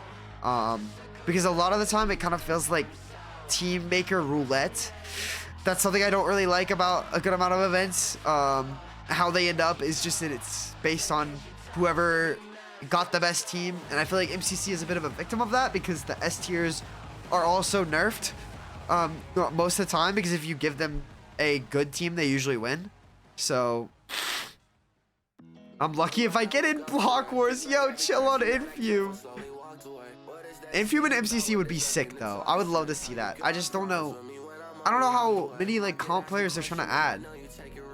Because a lot of the time it kind of feels like team maker roulette. That's something I don't really like about a good amount of events. How they end up is just that it's based on whoever got the best team, and I feel like MCC is a bit of a victim of that because the S tiers are also nerfed most of the time, because if you give them a good team, they usually win. So I'm lucky if I get in Block Wars. Yo, chill on Infume. Infume and MCC would be sick though. I would love to see that. I just don't know. I don't know how many like comp players they're trying to add.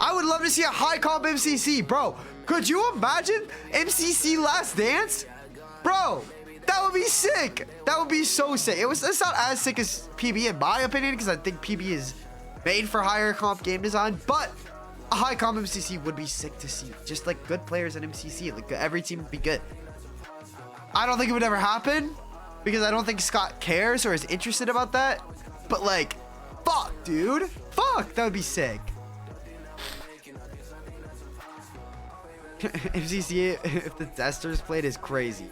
I would love to see a high comp MCC, bro. Could you imagine MCC Last Dance? Bro, that would be sick. That would be so sick. It's not as sick as PB in my opinion, because I think PB is made for higher comp game design, but a high comp MCC would be sick to see. Just like good players in MCC, like every team would be good. I don't think it would ever happen because I don't think Scott cares or is interested about that. But like, fuck, dude. Fuck, that would be sick. MCC, if the testers played, is crazy.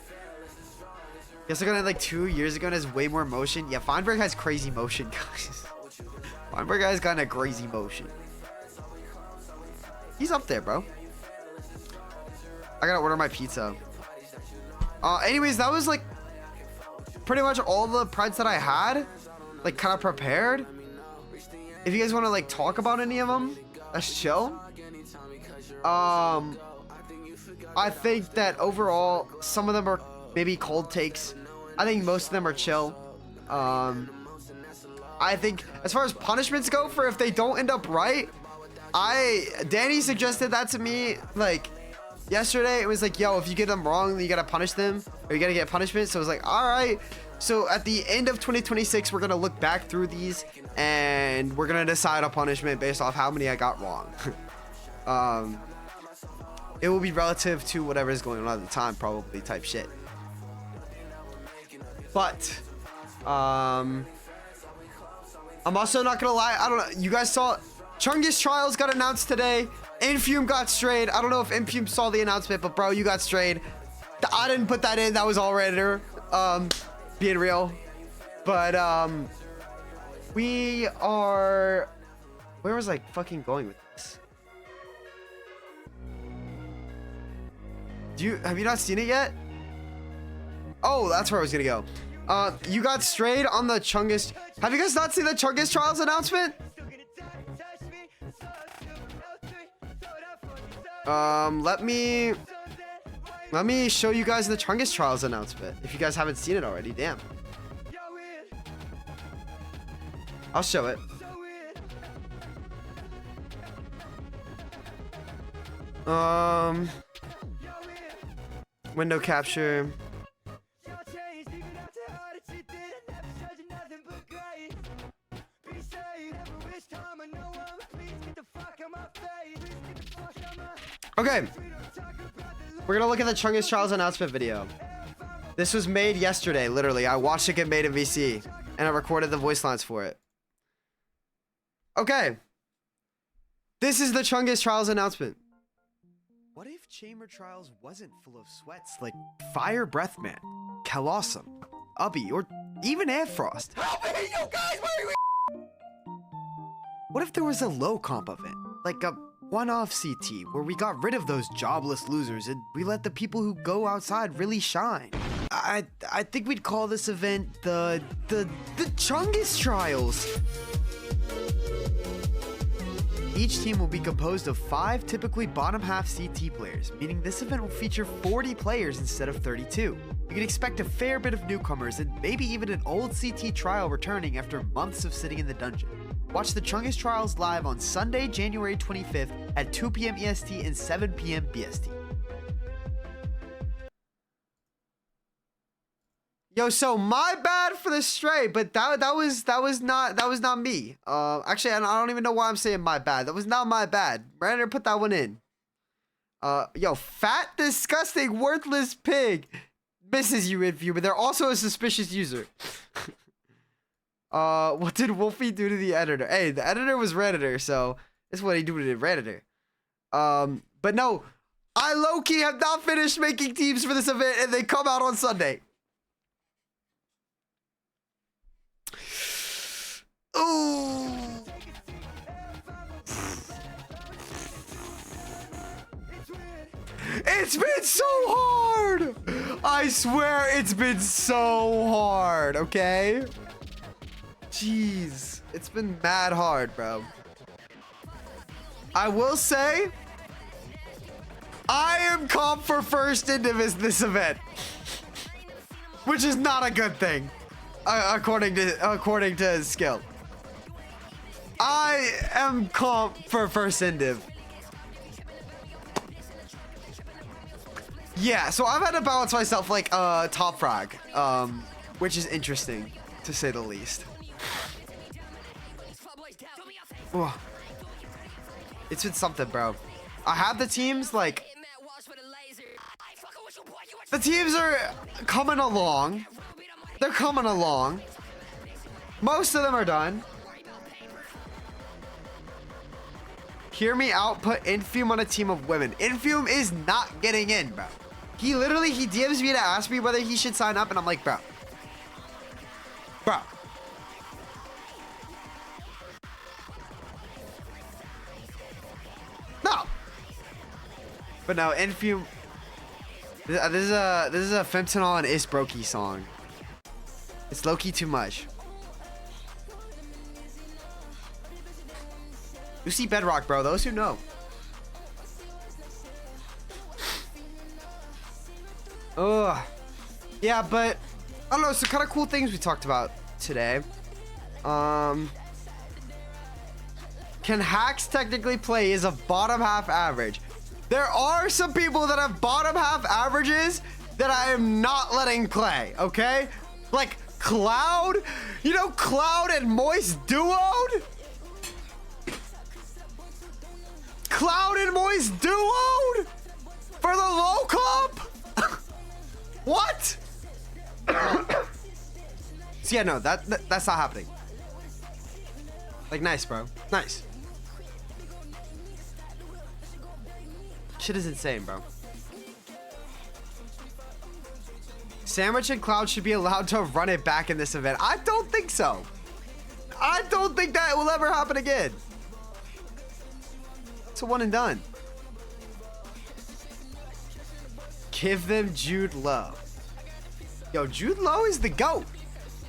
Guess I got it like 2 years ago and has way more motion. Yeah, Feinberg has crazy motion, guys. Feinberg has gotten a crazy motion. He's up there, bro. I gotta order my pizza. Anyways, that was like pretty much all the Preds that I had, like kind of prepared. If you guys want to like talk about any of them, let's chill. I think that overall, some of them are maybe cold takes. I think most of them are chill. I think as far as punishments go for if they don't end up right, Danny suggested that to me like yesterday. It was like, yo, if you get them wrong, then you gotta punish them, or you gotta get punishment. So I was like, all right. So at the end of 2026, we're gonna look back through these and we're gonna decide a punishment based off how many I got wrong. It will be relative to whatever is going on at the time, probably, type shit. But I'm also not gonna lie, I don't know, you guys saw Chungus Trials got announced today. Infume got strayed. I don't know if Infume saw the announcement, but bro, you got strayed. I didn't put that in, that was all Redditor, being real. But we are, where was I fucking going with this? Have you not seen it yet? Oh, that's where I was gonna go. You got strayed on the Chungus. Have you guys not seen the Chungus Trials announcement? Let me show you guys the Chungus Trials announcement. If you guys haven't seen it already, damn. I'll show it. Window capture. Okay, we're gonna look at the Chungus Trials announcement video. This was made yesterday, literally. I watched it get made in VC, and I recorded the voice lines for it. Okay, this is the Chungus Trials announcement. What if Chamber Trials wasn't full of sweats like Fire Breath Man, Kaos, Ubby, or even Airfrost? Help me, you guys! Where are we? What if there was a low comp event, like a one-off CT where we got rid of those jobless losers and we let the people who go outside really shine. I think we'd call this event the Chungus Trials. Each team will be composed of 5 typically bottom half CT players, meaning this event will feature 40 players instead of 32. You can expect a fair bit of newcomers and maybe even an old CT trial returning after months of sitting in the dungeon. Watch the Chungus Trials live on Sunday, January 25th at 2 p.m. EST and 7 p.m. BST. Yo, so my bad for the stray, but that was not me. Actually, I don't even know why I'm saying my bad. That was not my bad. Brandon put that one in. Yo, fat, disgusting, worthless pig misses you in view, but they're also a suspicious user. What did Wolfie do to the editor? Hey, the editor was Redditor, so this is what he do to the Redditor. But no, I low-key have not finished making teams for this event, and they come out on Sunday. Ooh. It's been so hard. I swear it's been so hard, okay? Jeez, it's been mad hard, bro. I will say, I am comp for first into this event, which is not a good thing, according to skill. I am comp for first indiv. Yeah, so I've had to balance myself like top frag, which is interesting to say the least. Ooh. It's been something, bro. I have the teams like the teams are coming along. They're coming along. Most of them are done. Hear me out, put Infume on a team of women. Infume is not getting in, bro. He DMs me to ask me whether he should sign up, and I'm like, bro. No. But no, Infume. This is a Fentanyl and Isbroki song. It's low-key too much. You see Bedrock, bro. Those who know. Ugh. Yeah, but I don't know. So kind of cool things we talked about today. Can hacks technically play as a bottom half average? There are some people that have bottom half averages that I am not letting play. Okay, like Cloud. You know, Cloud and Moist duoed. Cloud and Moist duoed for the low comp? What? So yeah, no, that's not happening. Like, nice, bro. Nice. Shit is insane, bro. Sandwich and Cloud should be allowed to run it back in this event. I don't think so. I don't think that will ever happen again. It's a one and done. Give them Jude Lowe. Yo, Jude Lowe is the GOAT.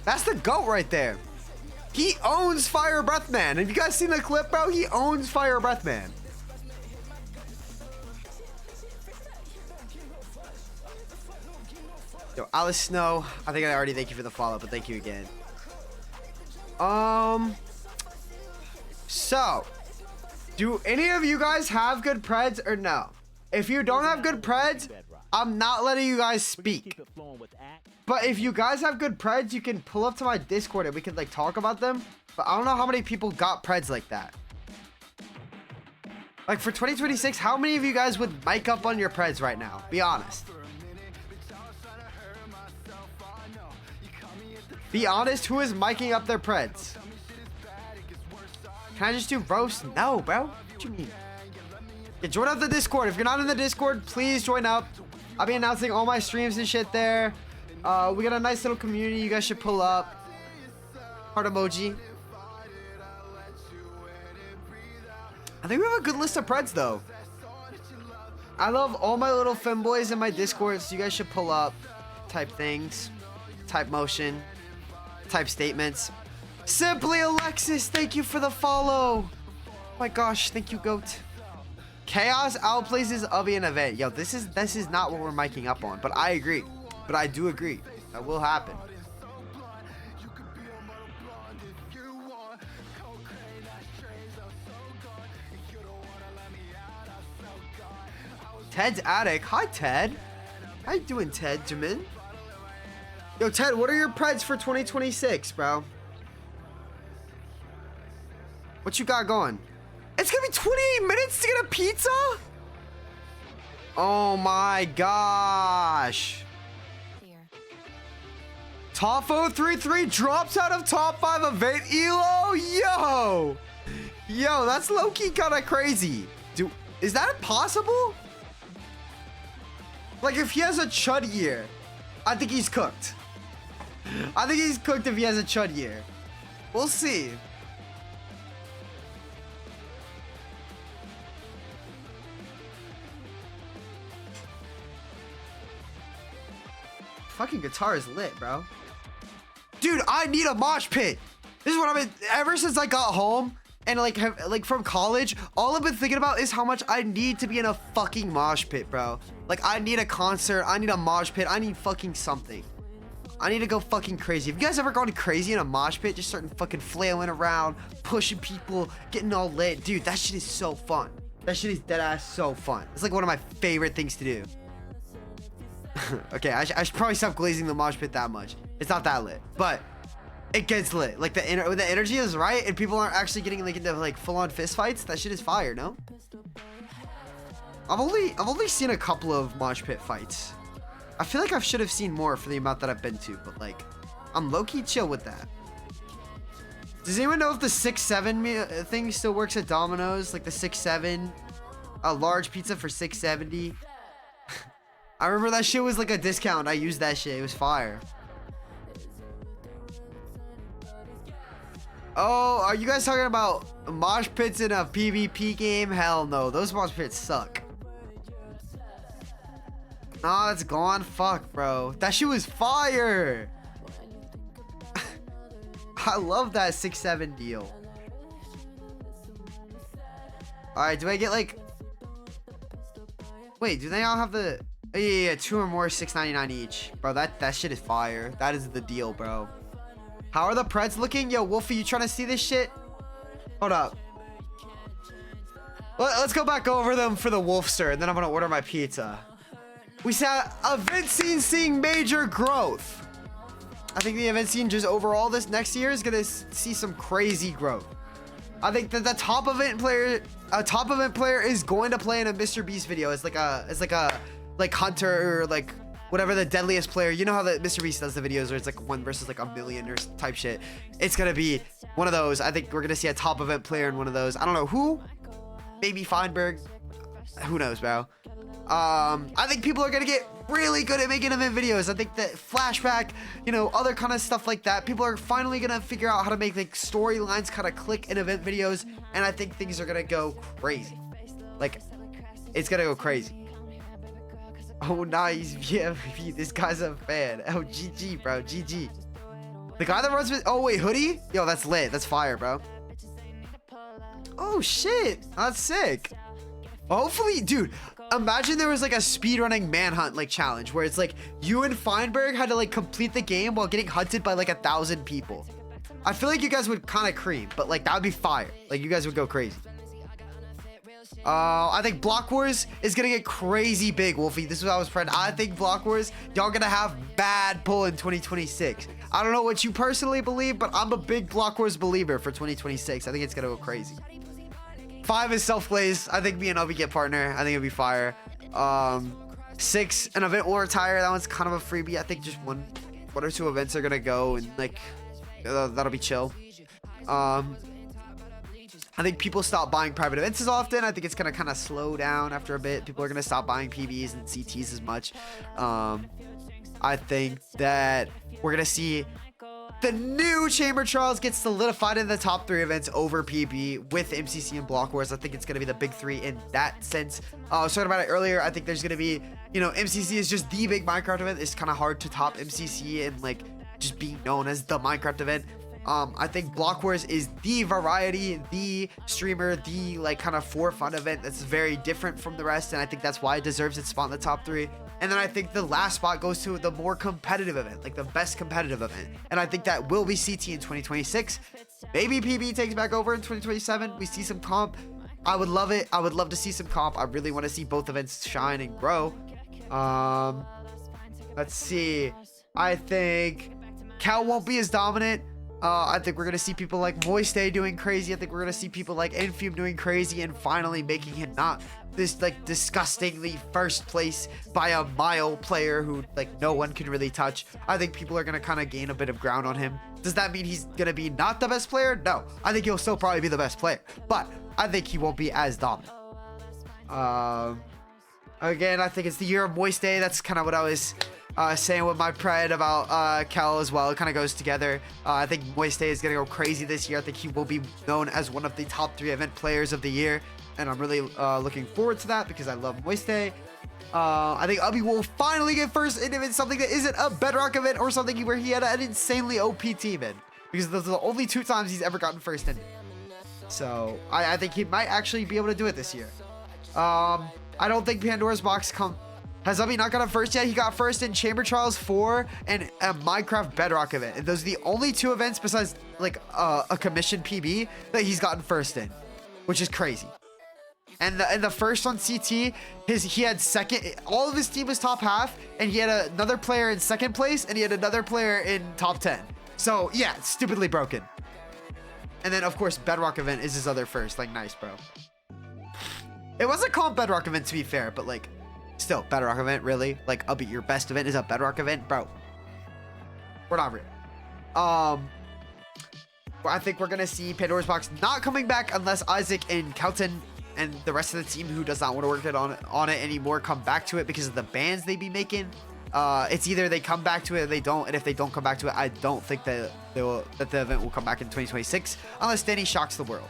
That's the GOAT right there. He owns Fire Breath Man. Have you guys seen the clip, bro? He owns Fire Breath Man. Yo, Alice Snow. I think I already thank you for the follow, but thank you again. So, do any of you guys have good preds or no? If you don't have good preds, I'm not letting you guys speak. But if you guys have good preds, you can pull up to my Discord and we can like talk about them. But I don't know how many people got preds like that. Like for 2026, how many of you guys would mic up on your preds right now? Be honest. Be honest, who is miking up their preds? Can I just do roast? No, bro. What you mean? Yeah, join up the Discord. If you're not in the Discord, please join up. I'll be announcing all my streams and shit there. We got a nice little community. You guys should pull up. Heart emoji. I think we have a good list of Preds though. I love all my little femboys in my Discord, so you guys should pull up, type things, type motion, type statements. Simply Alexis, thank you for the follow. Oh my gosh, thank you, GOAT. Kaos outplays his Ubby in event. Yo, this is not what we're miking up on, but I agree. But I do agree. That will happen. Ted's Attic. Hi, Ted. How you doing, Ted, Jamin? Yo, Ted, what are your Preds for 2026, bro? What you got going? It's gonna be 28 minutes to get a pizza? Oh my gosh. Toffo33 drops out of top 5 event elo? Yo, that's low-key kind of crazy. Is that possible? Like, if he has a chud year, I think he's cooked. I think he's cooked if he has a chud year. We'll see. Fucking guitar is lit, bro. Dude, I need a mosh pit. This is what I've been, ever since I got home and like from college, all I've been thinking about is how much I need to be in a fucking mosh pit, bro. Like, I need a concert, I need a mosh pit, I need fucking something. I need to go fucking crazy. Have you guys ever gone crazy in a mosh pit? Just starting fucking flailing around, pushing people, getting all lit. Dude, that shit is so fun. That shit is dead ass so fun. It's like one of my favorite things to do. Okay, I should probably stop glazing the mosh pit that much. It's not that lit, but it gets lit. Like, when the energy is right and people aren't actually getting like into like full-on fist fights, that shit is fire, no? I've only seen a couple of mosh pit fights. I feel like I should have seen more for the amount that I've been to, but like, I'm low-key chill with that. Does anyone know if the 6-7 thing still works at Domino's? Like the 6-7, a large pizza for $6.70. I remember that shit was like a discount. I used that shit. It was fire. Oh, are you guys talking about mosh pits in a PvP game? Hell no. Those mosh pits suck. Nah, it's gone. Fuck, bro. That shit was fire. I love that 6-7 deal. Alright, do I get like... Wait, do they all have the... Yeah, 2 or more, $6.99 each. Bro, that shit is fire. That is the deal, bro. How are the Preds looking? Yo, Wolfie, you trying to see this shit? Hold up. Let's go back over them for the Wolfster, and then I'm gonna order my pizza. We saw event scene seeing major growth. I think the event scene just overall this next year is gonna see some crazy growth. I think that the top event player, is going to play in a Mr. Beast video. It's like a Hunter or like whatever the deadliest player. You know how the Mr. Beast does the videos where it's like 1 versus like 1,000,000 or type shit. It's gonna be one of those. I think we're gonna see a top event player in one of those. I don't know who. Maybe Feinberg. Who knows, bro? I think people are gonna get really good at making event videos. I think that flashback, you know, other kind of stuff like that. People are finally gonna figure out how to make like storylines kind of click in event videos, and I think things are gonna go crazy. Like, it's gonna go crazy. Oh, nice. Yeah, this guy's a fan. Oh, GG, bro. GG. The guy that runs with... Oh, wait, hoodie? Yo, that's lit. That's fire, bro. Oh, shit. That's sick. Hopefully, dude, imagine there was like a speedrunning manhunt like challenge where it's like you and Feinberg had to like complete the game while getting hunted by like 1,000 people. I feel like you guys would kind of cream, but like that would be fire. Like you guys would go crazy. I think Block Wars is gonna get crazy big, Wolfie. This is what I was praying. I think Block Wars, y'all gonna have bad pull in 2026. I don't know what you personally believe, but I'm a big Block Wars believer for 2026. I think it's gonna go crazy. 5 is self-glaze. I think me and Obi get partner. I think it'll be fire. 6, an event will retire. That one's kind of a freebie. I think just one or two events are gonna go, and like that'll be chill. I think people stop buying private events as often. I think it's gonna kind of slow down after a bit. People are gonna stop buying PVs and CTs as much. I think that we're gonna see the new Chamber Trials gets solidified in the top 3 events over PB with MCC and Block Wars. I think it's going to be the big 3 in that sense. I was talking about it earlier. I think there's going to be, you know, MCC is just the big Minecraft event. It's kind of hard to top MCC and like just being known as the Minecraft event. I think Block Wars is the variety, the streamer, the like kind of for fun event that's very different from the rest, and I think that's why it deserves its spot in the top 3. And then I think the last spot goes to the more competitive event, like the best competitive event, and I think that will be CT in 2026. Maybe PB takes back over in 2027. We see some comp. I would love it. I would love to see some comp. I really want to see both events shine and grow. Let's see. I think Cal won't be as dominant. I think we're going to see people like Moiste doing crazy. I think we're going to see people like Infume doing crazy and finally making him not this like disgustingly first place by a mile player who like no one can really touch. I think people are going to kind of gain a bit of ground on him. Does that mean he's going to be not the best player? No. I think he'll still probably be the best player, but I think he won't be as dominant. Again, I think it's the year of Moiste. That's kind of what I was saying with my pride about Cal as well. It kind of goes together. I think Moiste is going to go crazy this year. I think he will be known as one of the top 3 event players of the year, and I'm really looking forward to that because I love Moiste. I think Ubby will finally get first in event, something that isn't a Bedrock event or something where he had an insanely OP team in, because those are the only 2 times he's ever gotten first in. So I think he might actually be able to do it this year. I don't think Pandora's Box has Ubby not gotten first yet. He got first in Chamber Trials 4 and a Minecraft Bedrock event. And those are the only 2 events besides like a commission PB that he's gotten first in, which is crazy. And the first on CT, he had second. All of his team was top half, and he had another player in second place, and he had another player in top 10. So yeah, it's stupidly broken. And then of course Bedrock event is his other first. Like, nice, bro. It wasn't called Bedrock event, to be fair, but like, still, Bedrock event, really? Like, Ubby, your best event is a Bedrock event? Bro, we're not real. I think we're gonna see Pandora's Box not coming back unless Isaac and Kelton and the rest of the team who does not want to work on it anymore come back to it because of the bans they be making. It's either they come back to it or they don't, and if they don't come back to it, I don't think that the event will come back in 2026 unless Danny shocks the world.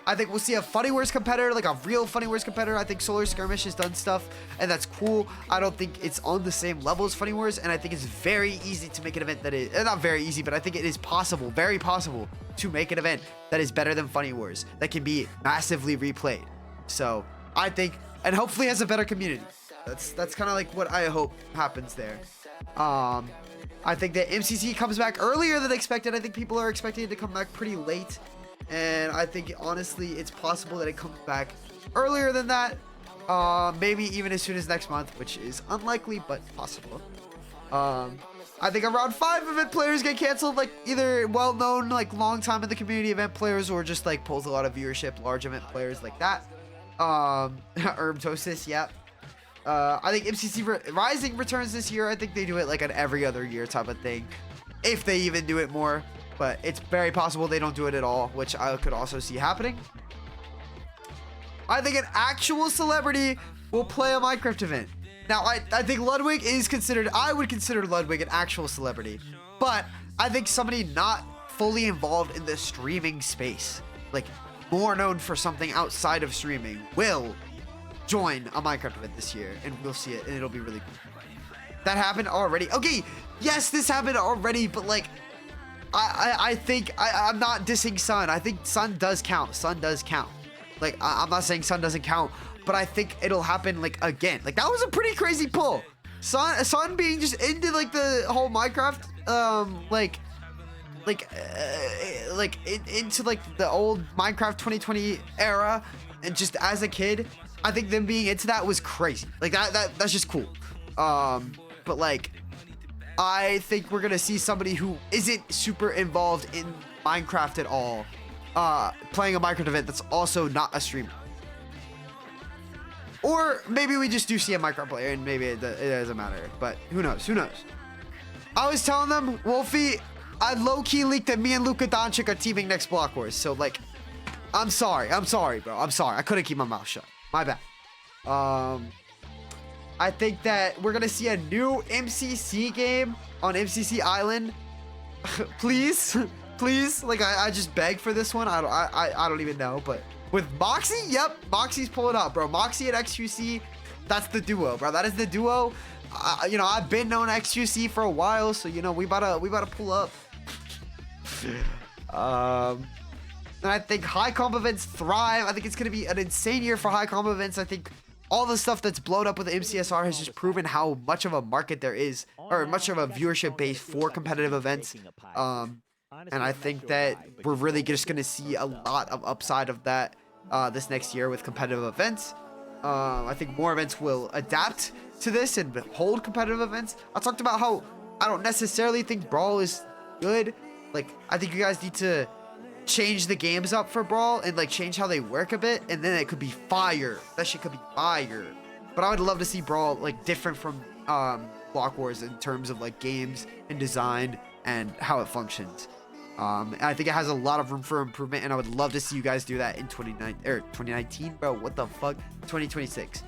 I think we'll see a Funny Wars competitor, like a real Funny Wars competitor. I think Solar Skirmish has done stuff, and that's cool. I don't think it's on the same level as Funny Wars, and I think it's very easy to make an event that is, not very easy, but I think it is possible, very possible, to make an event that is better than Funny Wars, that can be massively replayed. So, I think, and hopefully has a better community. That's kind of like what I hope happens there. I think that MCC comes back earlier than expected. I think people are expecting it to come back pretty late. And I think, honestly, it's possible that it comes back earlier than that. Maybe even as soon as next month, which is unlikely, but possible. I think around 5 event players get canceled, like either well-known, like long time in the community event players, or just like pulls a lot of viewership, large event players like that. Herbtosis, yeah. I think MCC Rising returns this year. I think they do it like an every other year type of thing, if they even do it more. But it's very possible they don't do it at all, which I could also see happening. I think an actual celebrity will play a Minecraft event. Now, I think Ludwig is considered, I would consider Ludwig an actual celebrity. But I think somebody not fully involved in the streaming space, like more known for something outside of streaming, will join a Minecraft event this year. And we'll see it, and it'll be really cool. That happened already. Okay, yes, this happened already, but like, I think I'm not dissing Sun. I think Sun does count. Sun does count. Like, I'm not saying Sun doesn't count, but I think it'll happen like again. Like, that was a pretty crazy pull. Sun being just into like the whole Minecraft, into like the old Minecraft 2020 era, and just as a kid, I think them being into that was crazy. Like that's just cool. But like, I think we're gonna see somebody who isn't super involved in Minecraft at all, playing a Minecraft event that's also not a streamer. Or maybe we just do see a Minecraft player and maybe it doesn't matter, but who knows? Who knows? I was telling them, Wolfie, I low-key leaked that me and Luka Doncic are teaming next Block Wars, so like, I'm sorry, bro. I'm sorry. I couldn't keep my mouth shut. My bad. I think that we're gonna see a new MCC game on MCC Island. Please, please, like I just beg for this one. I don't even know, but with Moxie, yep, Moxie's pulling up, bro. Moxie and XQC, that's the duo, bro. That is the duo. You know, I've been known XQC for a while, so you know we about to pull up. And I think high comp events thrive. I think it's gonna be an insane year for high comp events. I think all the stuff that's blown up with the MCSR has just proven how much of a market there is, or much of a viewership base for competitive events. And I think that we're really just going to see a lot of upside of that this next year with competitive events. I think more events will adapt to this and hold competitive events. I talked about how I don't necessarily think Brawl is good. Like, I think you guys need to change the games up for Brawl and like change how they work a bit, and then it could be fire. That shit could be fire. But I would love to see Brawl like different from Block Wars in terms of like games and design and how it functions. And I think it has a lot of room for improvement, and I would love to see you guys do that in 2019, bro. What the fuck? 2026.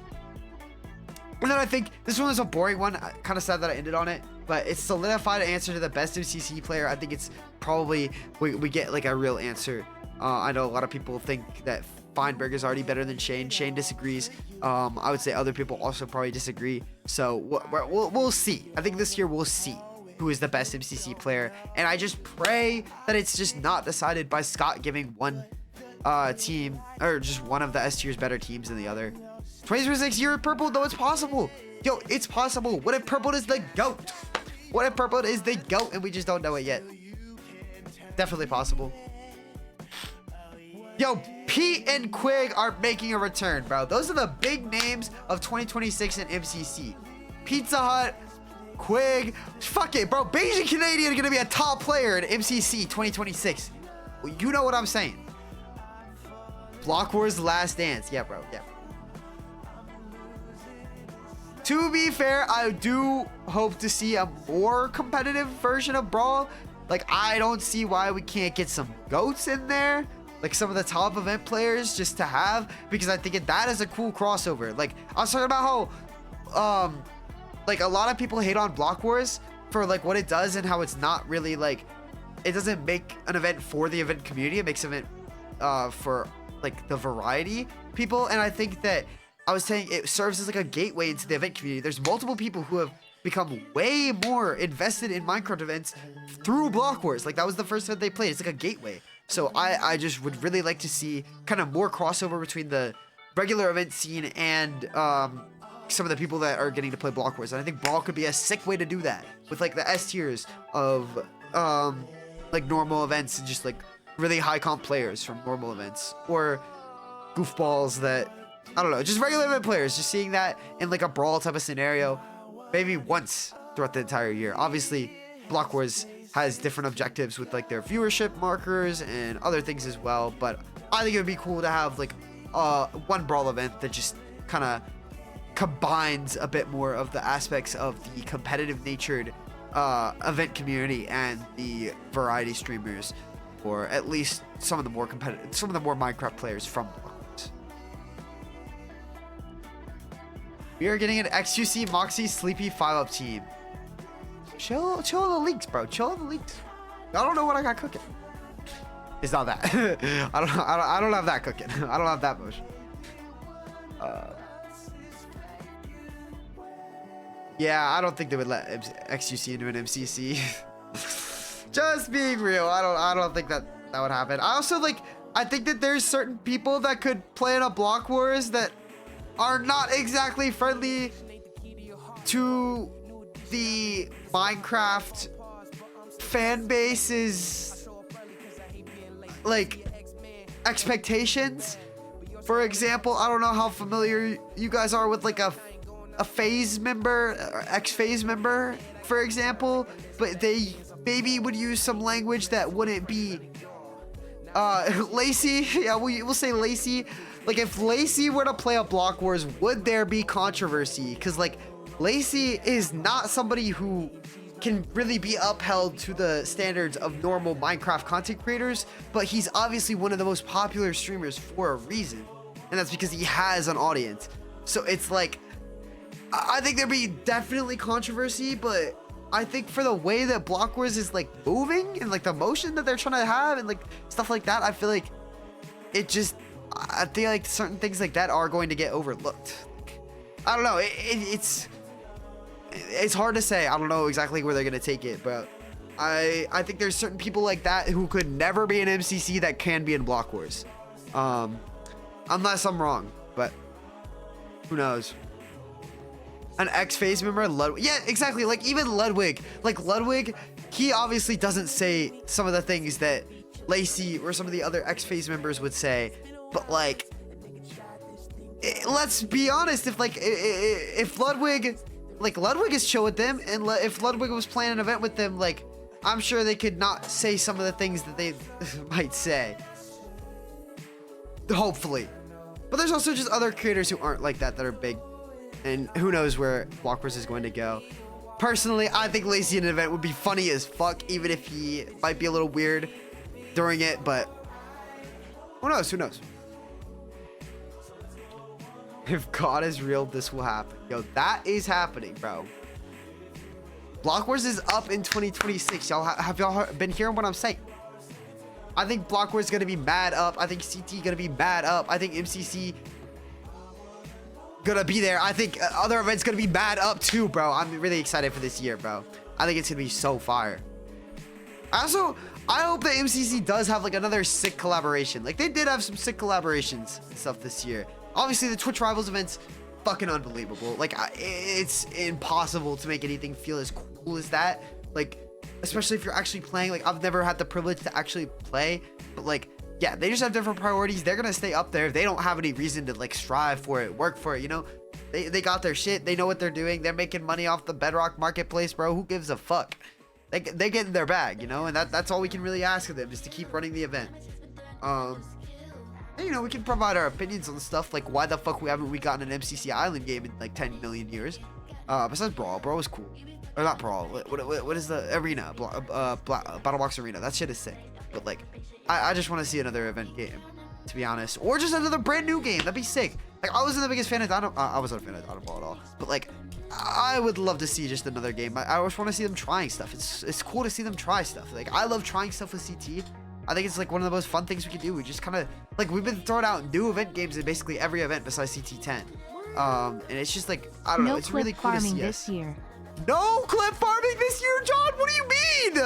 And then I think this one is a boring one. Kind of sad that I ended on it, but it's solidified answer to the best MCC player. I think it's probably we get like a real answer. I know a lot of people think that Feinberg is already better than Shane. Shane disagrees. I would say other people also probably disagree. So we'll see. I think this year we'll see who is the best MCC player, and I just pray that it's just not decided by Scott giving one team or just one of the S tier's better teams than the other. 2026 year of Purple, though, it's possible. Yo, it's possible. What if Purple is the GOAT? What if Purple is the GOAT and we just don't know it yet? Definitely possible. Yo, Pete and Quig are making a return, bro. Those are the big names of 2026 in MCC. Pizza Hut, Quig, fuck it, bro. Beijing Canadian are gonna be a top player in MCC 2026. Well, you know what I'm saying. Block Wars Last Dance. Yeah, bro. Yeah. To be fair, I do hope to see a more competitive version of Brawl. Like, I don't see why we can't get some GOATs in there. Like, some of the top event players just to have. Because I think that is a cool crossover. Like, I was talking about how, like, a lot of people hate on Block Wars for, like, what it does and how it's not really, like, it doesn't make an event for the event community. It makes an event for, like, the variety people. And I think that I was saying it serves as like a gateway into the event community. There's multiple people who have become way more invested in Minecraft events through Block Wars. Like, that was the first event they played. It's like a gateway. So I just would really like to see kind of more crossover between the regular event scene and some of the people that are getting to play Block Wars. And I think Brawl could be a sick way to do that with like the S tiers of like normal events and just like really high comp players from normal events, or goofballs that, I don't know, just regular event players, just seeing that in like a Brawl type of scenario maybe once throughout the entire year. Obviously, Block Wars has different objectives with like their viewership markers and other things as well, but I think it would be cool to have like one Brawl event that just kind of combines a bit more of the aspects of the competitive natured event community and the variety streamers, or at least some of the more competitive, some of the more Minecraft players from Block Wars. We are getting an XQC Moxie Sleepy 5-up team. Chill on the leaks, bro. Chill on the leaks. I don't know what I got cooking. It's not that. I don't have that cooking. I don't have that motion. Yeah, I don't think they would let XQC into an MCC. Just being real, I don't think that would happen. I also I think that there's certain people that could play in a Block Wars that are not exactly friendly to the Minecraft fan base's like expectations. For example, I don't know how familiar you guys are with like a phase member or ex-phase member, for example, but they maybe would use some language that wouldn't be Lacey. Yeah, we'll say Lacey. Like, if Lacey were to play a Block Wars, would there be controversy? Because like Lacey is not somebody who can really be upheld to the standards of normal Minecraft content creators, but he's obviously one of the most popular streamers for a reason, and that's because he has an audience. So it's like, I think there'd be definitely controversy, but I think for the way that Block Wars is like moving and like the motion that they're trying to have and like stuff like that, I feel like I feel like certain things like that are going to get overlooked. I don't know. It's hard to say. I don't know exactly where they're gonna take it, but I think there's certain people like that who could never be in MCC that can be in Block Wars, unless I'm wrong. But who knows? An ex-phase member, Ludwig. Yeah, exactly. Like even Ludwig. Like Ludwig, he obviously doesn't say some of the things that Lacey or some of the other ex-phase members would say, but like, let's be honest. If Ludwig is chill with them, and if Ludwig was playing an event with them, like I'm sure they could not say some of the things that they might say. Hopefully, but there's also just other creators who aren't like that are big. And who knows where Block Wars is going to go. Personally, I think Lacey in an event would be funny as fuck, even if he might be a little weird during it, but who knows? Who knows? If God is real, this will happen. Yo, that is happening, bro. Block Wars is up in 2026. Y'all have y'all been hearing what I'm saying? I think Block Wars is going to be mad up. I think CT going to be mad up. I think MCC gonna be there. I think other events gonna be mad up too, bro. I'm really excited for this year, bro. I think it's gonna be so fire. I hope that MCC does have like another sick collaboration. Like they did have some sick collaborations and stuff this year. Obviously the Twitch Rivals events, fucking unbelievable. Like it's impossible to make anything feel as cool as that. Like especially if you're actually playing. Like I've never had the privilege to actually play, but like yeah, they just have different priorities. They're gonna stay up there. They don't have any reason to like strive for it, work for it, you know? They got their shit. They know what they're doing. They're making money off the Bedrock marketplace, bro. Who gives a fuck? They get in their bag, you know? And that's all we can really ask of them, is to keep running the event. And, you know, we can provide our opinions on stuff like why the fuck haven't we gotten an MCC Island game in like 10 million years? Besides Brawl. Brawl was cool. Or not Brawl. What is the arena? Battle Box Arena. That shit is sick. But like, I just want to see another event game, to be honest, or just another brand new game. That'd be sick. Like I wasn't the biggest fan of I wasn't a fan of Dynamo Ball at all, but like I would love to see just another game. I just want to see them trying stuff. It's cool to see them try stuff. Like I love trying stuff with CT. I think it's like one of the most fun things we can do. We just kind of like we've been throwing out new event games in basically every event besides CT10. And it's just like I don't know. It's really cool to see this year. No clip farming this year, John? What do you mean?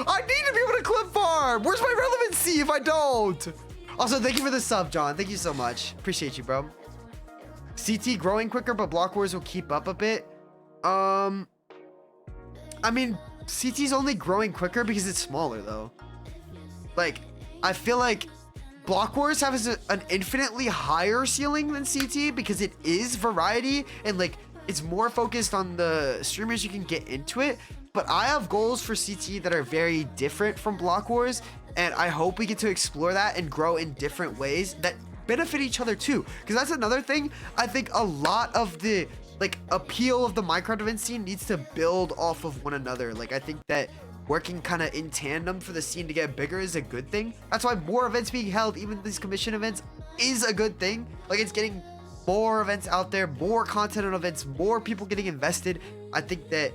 I need to be able to clip farm. Where's my relevancy if I don't? Also, thank you for the sub, John. Thank you so much. Appreciate you, bro. CT growing quicker, but Block Wars will keep up a bit. I mean, CT's only growing quicker because it's smaller, though. Like, I feel like Block Wars has an infinitely higher ceiling than CT because it is variety and, like, it's more focused on the streamers you can get into it, but I have goals for CT that are very different from Block Wars, and I hope we get to explore that and grow in different ways that benefit each other too, because that's another thing. I think a lot of the like appeal of the Minecraft event scene needs to build off of one another. Like I think that working kind of in tandem for the scene to get bigger is a good thing. That's why more events being held, even these commission events, is a good thing. Like it's getting more events out there, more content on events, more people getting invested. I think that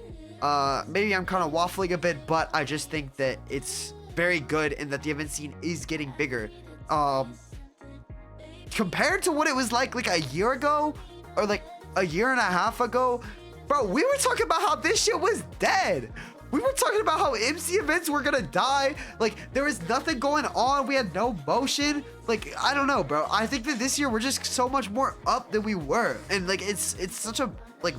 maybe I'm kind of waffling a bit, but I just think that it's very good and that the event scene is getting bigger. Compared to what it was like a year ago or like a year and a half ago, bro, we were talking about how this shit was dead. We were talking about how MC events were gonna die. Like there was nothing going on. We had no motion. Like I don't know, bro. I think that this year we're just so much more up than we were, and like it's such a like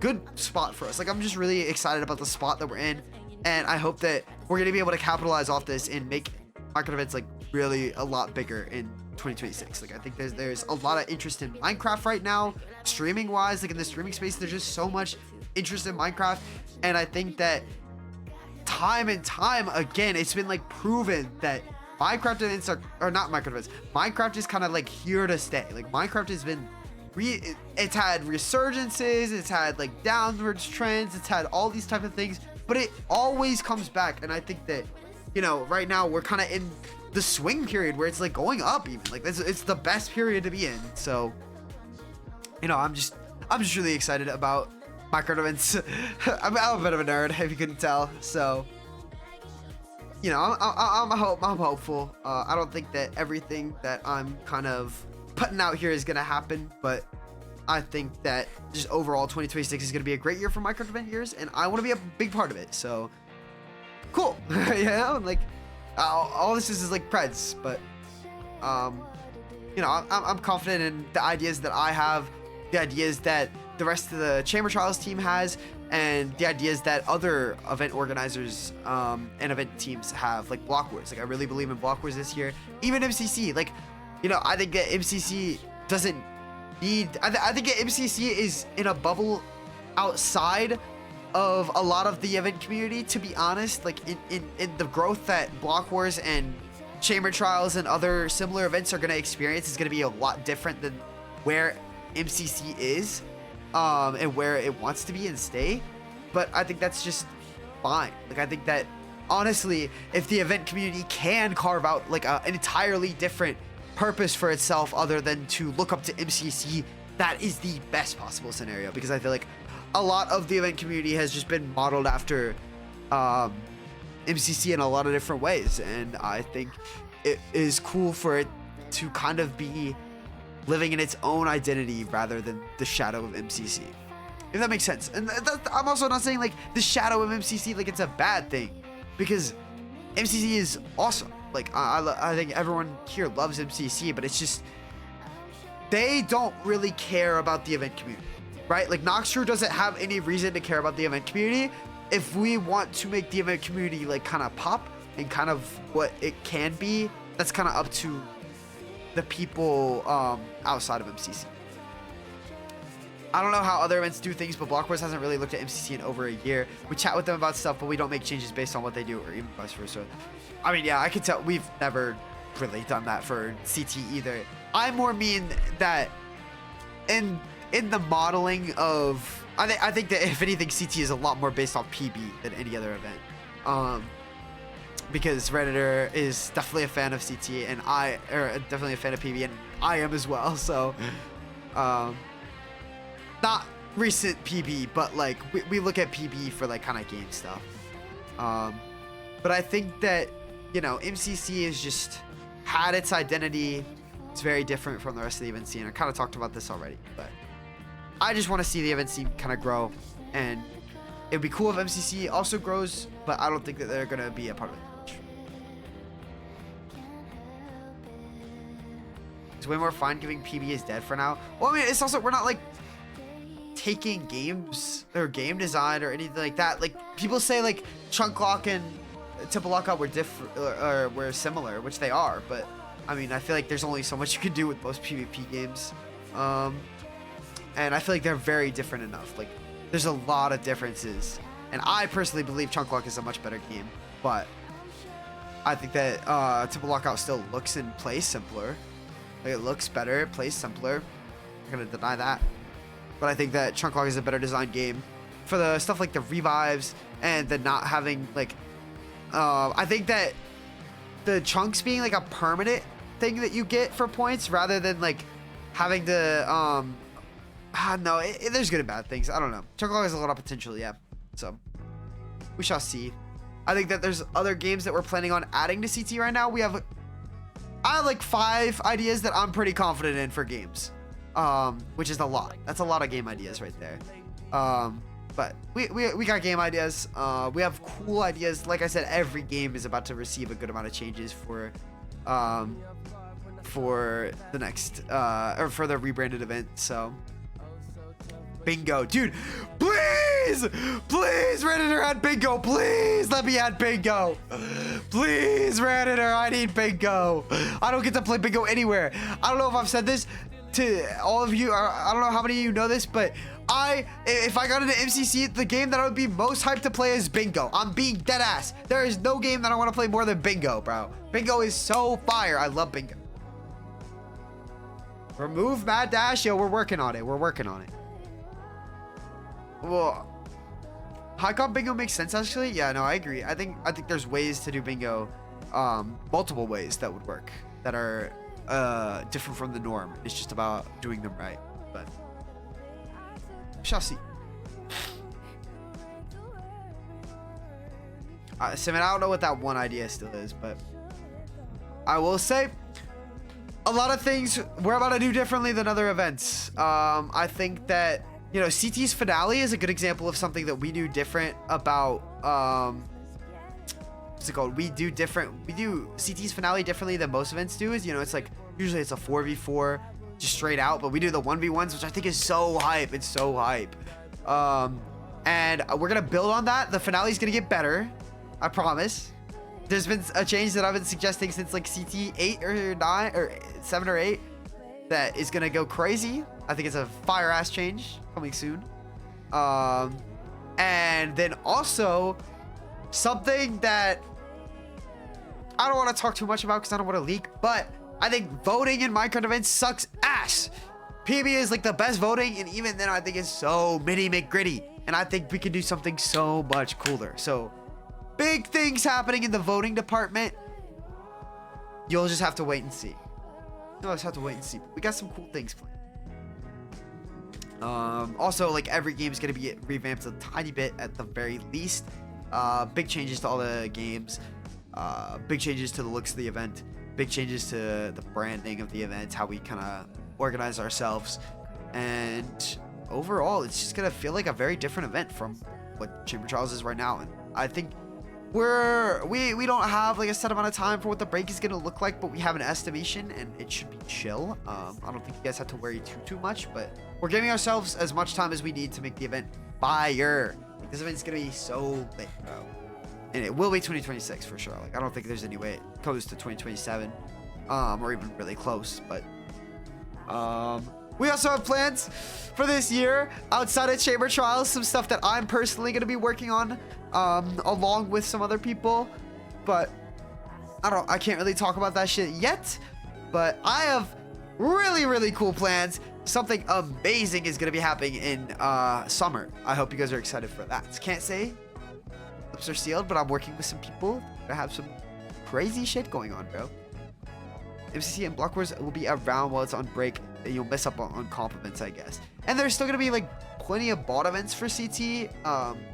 good spot for us. Like I'm just really excited about the spot that we're in, and I hope that we're gonna be able to capitalize off this and make Minecraft events like really a lot bigger in 2026. Like I think there's a lot of interest in Minecraft right now, streaming wise. Like in the streaming space, there's just so much interest in Minecraft, and I think that time and time again, it's been like proven that Minecraft events are not Minecraft events. Minecraft is kind of like here to stay. Like Minecraft has been it's had resurgences, it's had like downwards trends, it's had all these type of things, but it always comes back. And I think that, you know, right now we're kind of in the swing period where it's like going up even. Like it's the best period to be in. So, you know, I'm just really excited about micro events. I'm a bit of a nerd, if you couldn't tell. So, you know, I'm hopeful. I don't think that everything that I'm kind of putting out here is gonna happen, but I think that just overall 2026 is gonna be a great year for micro event years, and I want to be a big part of it. So, cool. You know, like all this is like Preds, but you know, I'm confident in the ideas that I have, the ideas that the rest of the Chamber Trials team has, and the ideas that other event organizers and event teams have, like Block Wars. Like, I really believe in Block Wars this year. Even MCC, like, you know, I think that MCC doesn't need, I think that MCC is in a bubble outside of a lot of the event community, to be honest. Like, in the growth that Block Wars and Chamber Trials and other similar events are going to experience is going to be a lot different than where MCC is and where it wants to be and stay. But I think that's just fine. Like, I think that honestly, if the event community can carve out like an entirely different purpose for itself other than to look up to MCC, that is the best possible scenario, because I feel like a lot of the event community has just been modeled after MCC in a lot of different ways, and I think it is cool for it to kind of be living in its own identity rather than the shadow of MCC, if that makes sense. And I'm also not saying like the shadow of MCC like it's a bad thing, because MCC is awesome. Like I think everyone here loves MCC, but it's just they don't really care about the event community, right? Like Noxtrue doesn't have any reason to care about the event community. If we want to make the event community like kind of pop and kind of what it can be, that's kind of up to the people outside of MCC. I don't know how other events do things, but Block Wars hasn't really looked at MCC in over a year. We chat with them about stuff, but we don't make changes based on what they do, or even vice versa. I mean, yeah, I can tell we've never really done that for CT either. I more mean that in the modeling of, I think that if anything, CT is a lot more based on PB than any other event. Because Redditor is definitely a fan of CT, and I are definitely a fan of PB, and I am as well. So, not recent PB, but like we look at PB for like kind of game stuff. But I think that, you know, MCC is just had its identity. It's very different from the rest of the event scene. I kind of talked about this already, but I just want to see the event scene kind of grow, and it'd be cool if MCC also grows, but I don't think that they're gonna be a part of it. It's way more fun giving PB is dead for now. Well, I mean, it's also, we're not like taking games or game design or anything like that. Like people say like Chunk Lock and Tipple Lockout were different or were similar, which they are, but I mean, I feel like there's only so much you can do with most PvP games. And I feel like they're very different enough. Like, there's a lot of differences. And I personally believe Chunk Lock is a much better game. But I think that Tipple Lockout still looks and plays simpler. Like, it looks better, it plays simpler. I'm not going to deny that. But I think that Chunk Lock is a better designed game. For the stuff like the revives and the not having, like... I think that the chunks being, like, a permanent thing that you get for points rather than, like, having to... no, there's good and bad things. I don't know. Chunk Lock has a lot of potential, yeah. So, we shall see. I think that there's other games that we're planning on adding to CT right now. I have like 5 ideas that I'm pretty confident in for games. Which is a lot. That's a lot of game ideas right there. But we got game ideas. We have cool ideas. Like I said, every game is about to receive a good amount of changes for the next, or for the rebranded event. So, bingo, dude, please Redditor add bingo, please let me add bingo, please Redditor, I need bingo. I don't get to play bingo anywhere. I don't know if I've said this to all of you, or I don't know how many of you know this, but if I got into MCC, the game that I would be most hyped to play is bingo. I'm being dead ass. There is no game that I want to play more than bingo, bro. Bingo is so fire. I love bingo. Remove Mad Dash. Yo, we're working on it. Well, high comp bingo makes sense actually. Yeah, no, I agree. I think there's ways to do bingo, multiple ways that would work that are different from the norm. It's just about doing them right. But shall see. Simon, I don't know what that one idea still is, but I will say a lot of things we're about to do differently than other events. I think that, you know, CT's finale is a good example of something that we do different about, what's it called? We do CT's finale differently than most events do. Is, you know, it's like, usually it's a 4v4 just straight out, but we do the 1v1s, which I think is so hype. It's so hype. And we're going to build on that. The finale is going to get better. I promise. There's been a change that I've been suggesting since like CT 8 or 9 or 7 or 8 that is gonna go crazy. I think it's a fire ass change coming soon. And then also something that I don't want to talk too much about because I don't want to leak, but I think voting in Minecraft events sucks ass. PB is like the best voting, and even then I think it's so mini McGritty, and I think we can do something so much cooler. So big things happening in the voting department. You'll just have to wait and see. You'll just have to wait and see. We got some cool things planned. Also, like, every game is going to be revamped a tiny bit at the very least. Big changes to all the games. Big changes to the looks of the event. Big changes to the branding of the event. How we kind of organize ourselves. And overall, it's just going to feel like a very different event from what Chamber Trials is right now. And I think we don't have like a set amount of time for what the break is going to look like, but we have an estimation and it should be chill. I don't think you guys have to worry too much, but we're giving ourselves as much time as we need to make the event fire. Like, this event is going to be so lit, bro. And it will be 2026 for sure. Like, I don't think there's any way it goes to 2027, or even really close, but we also have plans for this year outside of Chamber Trials, some stuff that I'm personally going to be working on, along with some other people, but I can't really talk about that shit yet, but I have really cool plans. Something amazing is going to be happening in, summer. I hope you guys are excited for that. Can't say lips are sealed, but I'm working with some people to have some crazy shit going on, bro. MCC and Block Wars will be around while it's on break. You'll miss up on comp events, I guess. And there's still gonna be like plenty of bot events for CT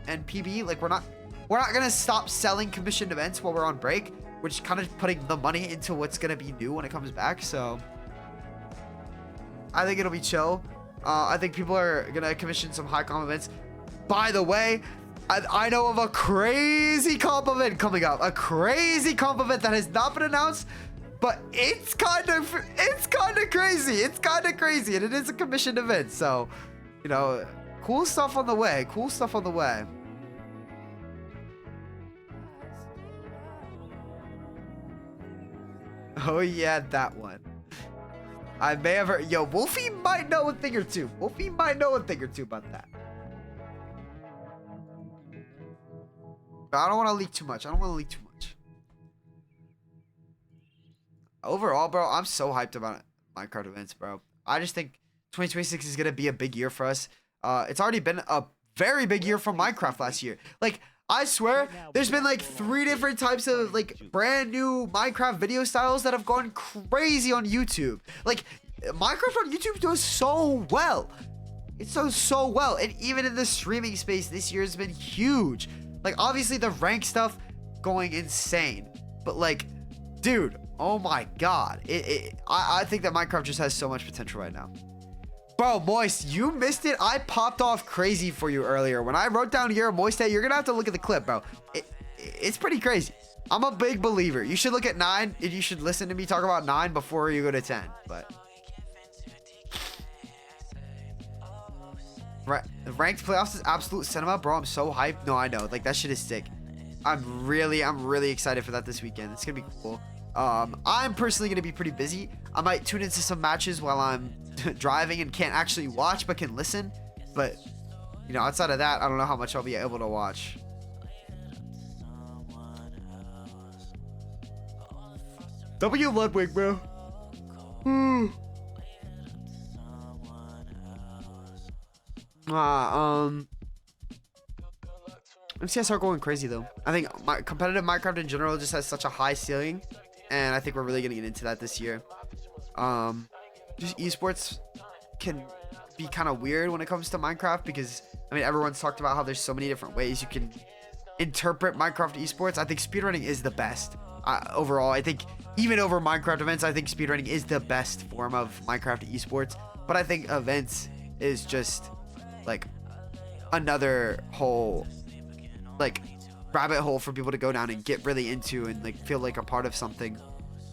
and PB. Like, we're not gonna stop selling commissioned events while we're on break. We're just kind of putting the money into what's gonna be new when it comes back. So I think it'll be chill. I think people are gonna commission some high comp events. By the way, I know of a crazy comp event coming up. A crazy comp event that has not been announced. But it's kind of crazy. It's kind of crazy, and it is a commissioned event. So, you know, cool stuff on the way. Cool stuff on the way. Oh yeah, that one. I may have heard. Yo, Wolfie might know a thing or two. Wolfie might know a thing or two about that. But I don't want to leak too much. Overall, bro, I'm so hyped about Minecraft events, bro. I just think 2026 is going to be a big year for us. It's already been a very big year for Minecraft last year. Like, I swear, there's been like 3 different types of like brand new Minecraft video styles that have gone crazy on YouTube. Like, Minecraft on YouTube does so well. It does so well. And even in the streaming space, this year has been huge. Like, obviously the rank stuff going insane. But like, dude, oh my god. I think that Minecraft just has so much potential right now. Bro, Moist, you missed it. I popped off crazy for you earlier. When I wrote down here, Moist, you're gonna have to look at the clip, bro. It's pretty crazy. I'm a big believer. You should look at 9, and you should listen to me talk about 9 before you go to 10. But ranked playoffs is absolute cinema, bro. I'm so hyped. No, I know. Like, that shit is sick. I'm really excited for that this weekend. It's gonna be cool. I'm personally gonna be pretty busy. I might tune into some matches while I'm driving and can't actually watch but can listen. But, you know, outside of that, I don't know how much I'll be able to watch. W Ludwig, bro. MCS are going crazy though. I think competitive Minecraft in general just has such a high ceiling, and I think we're really gonna get into that this year. Just esports can be kind of weird when it comes to Minecraft, because I mean everyone's talked about how there's so many different ways you can interpret Minecraft esports. I think speedrunning is the best overall. I think even over Minecraft events, I think speedrunning is the best form of Minecraft esports. But I think events is just like another whole like rabbit hole for people to go down and get really into and like feel like a part of something.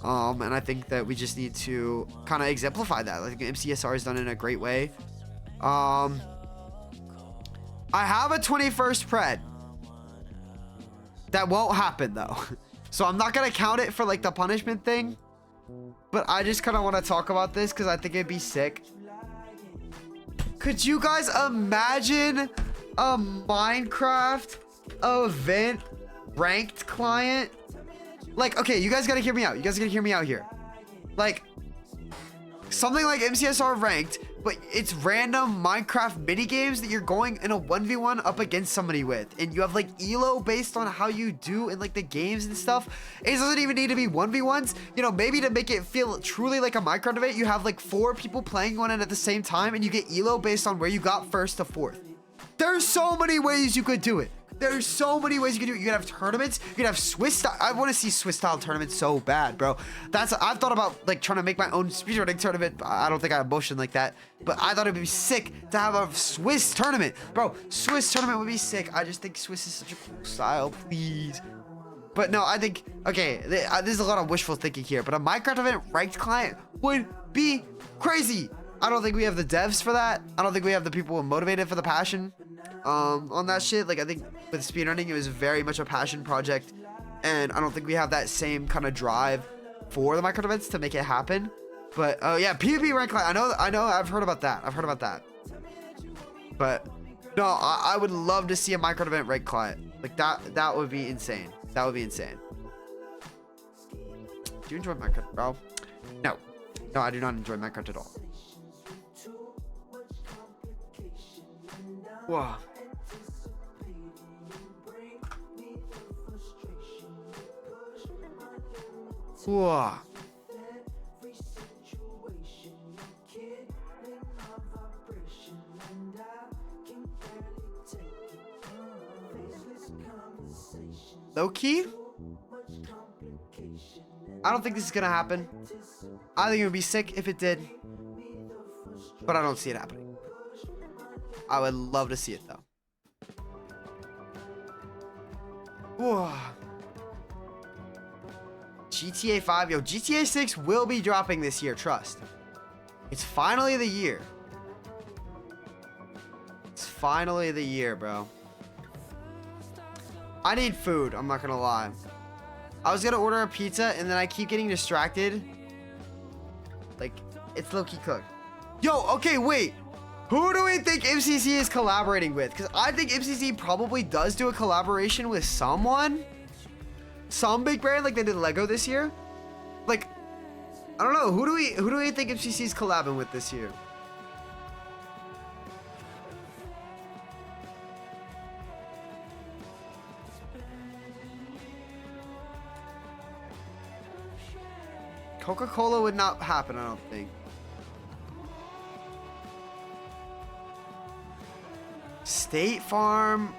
And I think that we just need to kind of exemplify that. I think MCSR has done it in a great way. I have a 21st pred. That won't happen though. So I'm not gonna count it for like the punishment thing. But I just kind of want to talk about this because I think it'd be sick. Could you guys imagine a Minecraft event ranked client? Like, okay, you guys gotta hear me out. You guys gotta hear me out here. Like, something like MCSR ranked, but it's random Minecraft mini games that you're going in a 1v1 up against somebody with, and you have like elo based on how you do in like the games and stuff. It doesn't even need to be 1v1s. You know, maybe to make it feel truly like a Minecraft event, you have like 4 people playing one at the same time, and you get elo based on where you got first to fourth. There's so many ways you could do it. There's so many ways you can do it. You can have tournaments. You can have Swiss style. I want to see Swiss style tournaments so bad, bro. I've thought about like trying to make my own speedrunning tournament. I don't think I have motion like that, but I thought it'd be sick to have a Swiss tournament, bro. Swiss tournament would be sick. I just think Swiss is such a cool style, please. But no, I think, okay, there's a lot of wishful thinking here, but a Minecraft event ranked client would be crazy. I don't think we have the devs for that. I don't think we have the people motivated for the passion on that shit. Like, I think with speedrunning, it was very much a passion project, and I don't think we have that same kind of drive for the Minecraft events to make it happen. But oh yeah, PvP rank client. I know, I've heard about that. But no, I would love to see a Minecraft event rank client. Like that would be insane. That would be insane. Do you enjoy Minecraft, bro? No, I do not enjoy Minecraft at all. Whoa. Whoa. Low key? I don't think this is gonna happen. I think it would be sick if it did, but I don't see it happening. I would love to see it though. Whoa. GTA 5, yo, GTA 6 will be dropping this year, trust. It's finally the year. It's finally the year, bro. I need food, I'm not gonna lie. I was gonna order a pizza and then I keep getting distracted. Like, it's low-key cooked. Yo, okay, wait. Who do we think MCC is collaborating with? Because I think MCC probably does do a collaboration with someone. Some big brand, like they did Lego this year. Like, I don't know. Who do we think MCC is collabing with this year? Coca-Cola would not happen, I don't think. State Farm.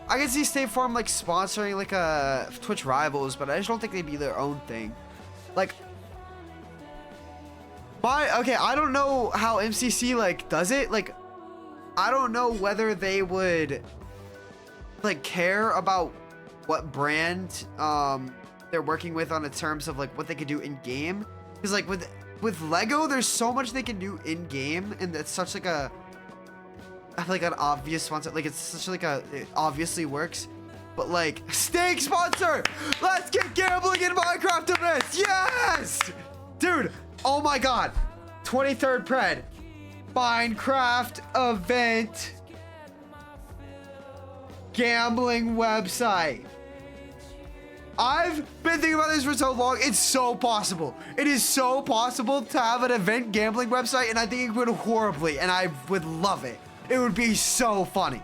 I can see State Farm like sponsoring like a Twitch Rivals, but I just don't think they'd be their own thing. Like, okay, I don't know how MCC like does it. Like, I don't know whether they would like care about what brand they're working with on the terms of like what they could do in game. Because like with Lego, there's so much they can do in game, and it's such like a like an obvious sponsor. Like, it's such like it obviously works. But like, steak sponsor, let's get gambling in Minecraft events. Yes, dude. Oh my god, 23rd pred, Minecraft event gambling website. I've been thinking about this for so long. It's so possible. It is so possible to have an event gambling website, and I think it would horribly, and I would love it. It would be so funny.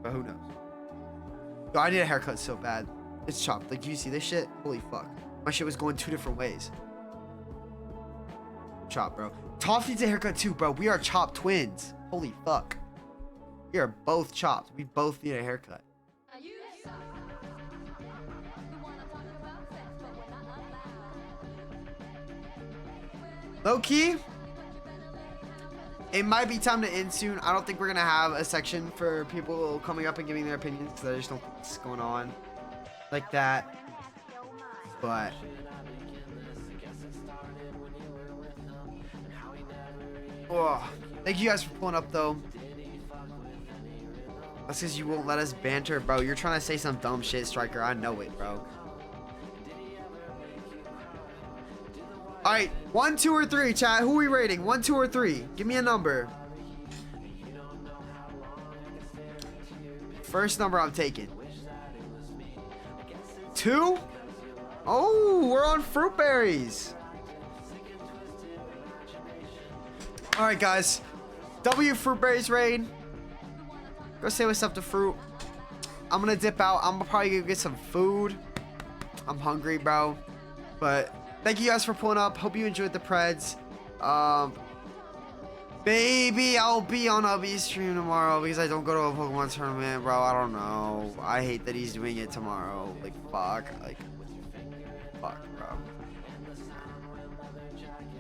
but who knows? Yo, I need a haircut so bad. It's chopped. Like, do you see this shit? Holy fuck. My shit was going 2 different ways. Chop, bro. Toph needs a haircut too, bro. We are chopped twins. Holy fuck. We are both chopped. We both need a haircut. Low key, it might be time to end soon. I don't think we're gonna have a section for people coming up and giving their opinions because I just don't think it's going on like that. But oh, thank you guys for pulling up though. That's because you won't let us banter, bro. You're trying to say some dumb shit, Striker. I know it, bro. All right, 1, 2, or 3, chat. Who are we rating? 1, 2, or 3? Give me a number. First number I'm taking. 2? Oh, we're on fruit berries. All right, guys. W fruit berries raid. Go say what's up to fruit. I'm gonna dip out. I'm probably gonna get some food. I'm hungry, bro. But thank you guys for pulling up. Hope you enjoyed the Preds. Maybe I'll be on Ubby's stream tomorrow because I don't go to a Pokemon tournament, bro. I don't know. I hate that he's doing it tomorrow. Like, fuck. Like, fuck, bro.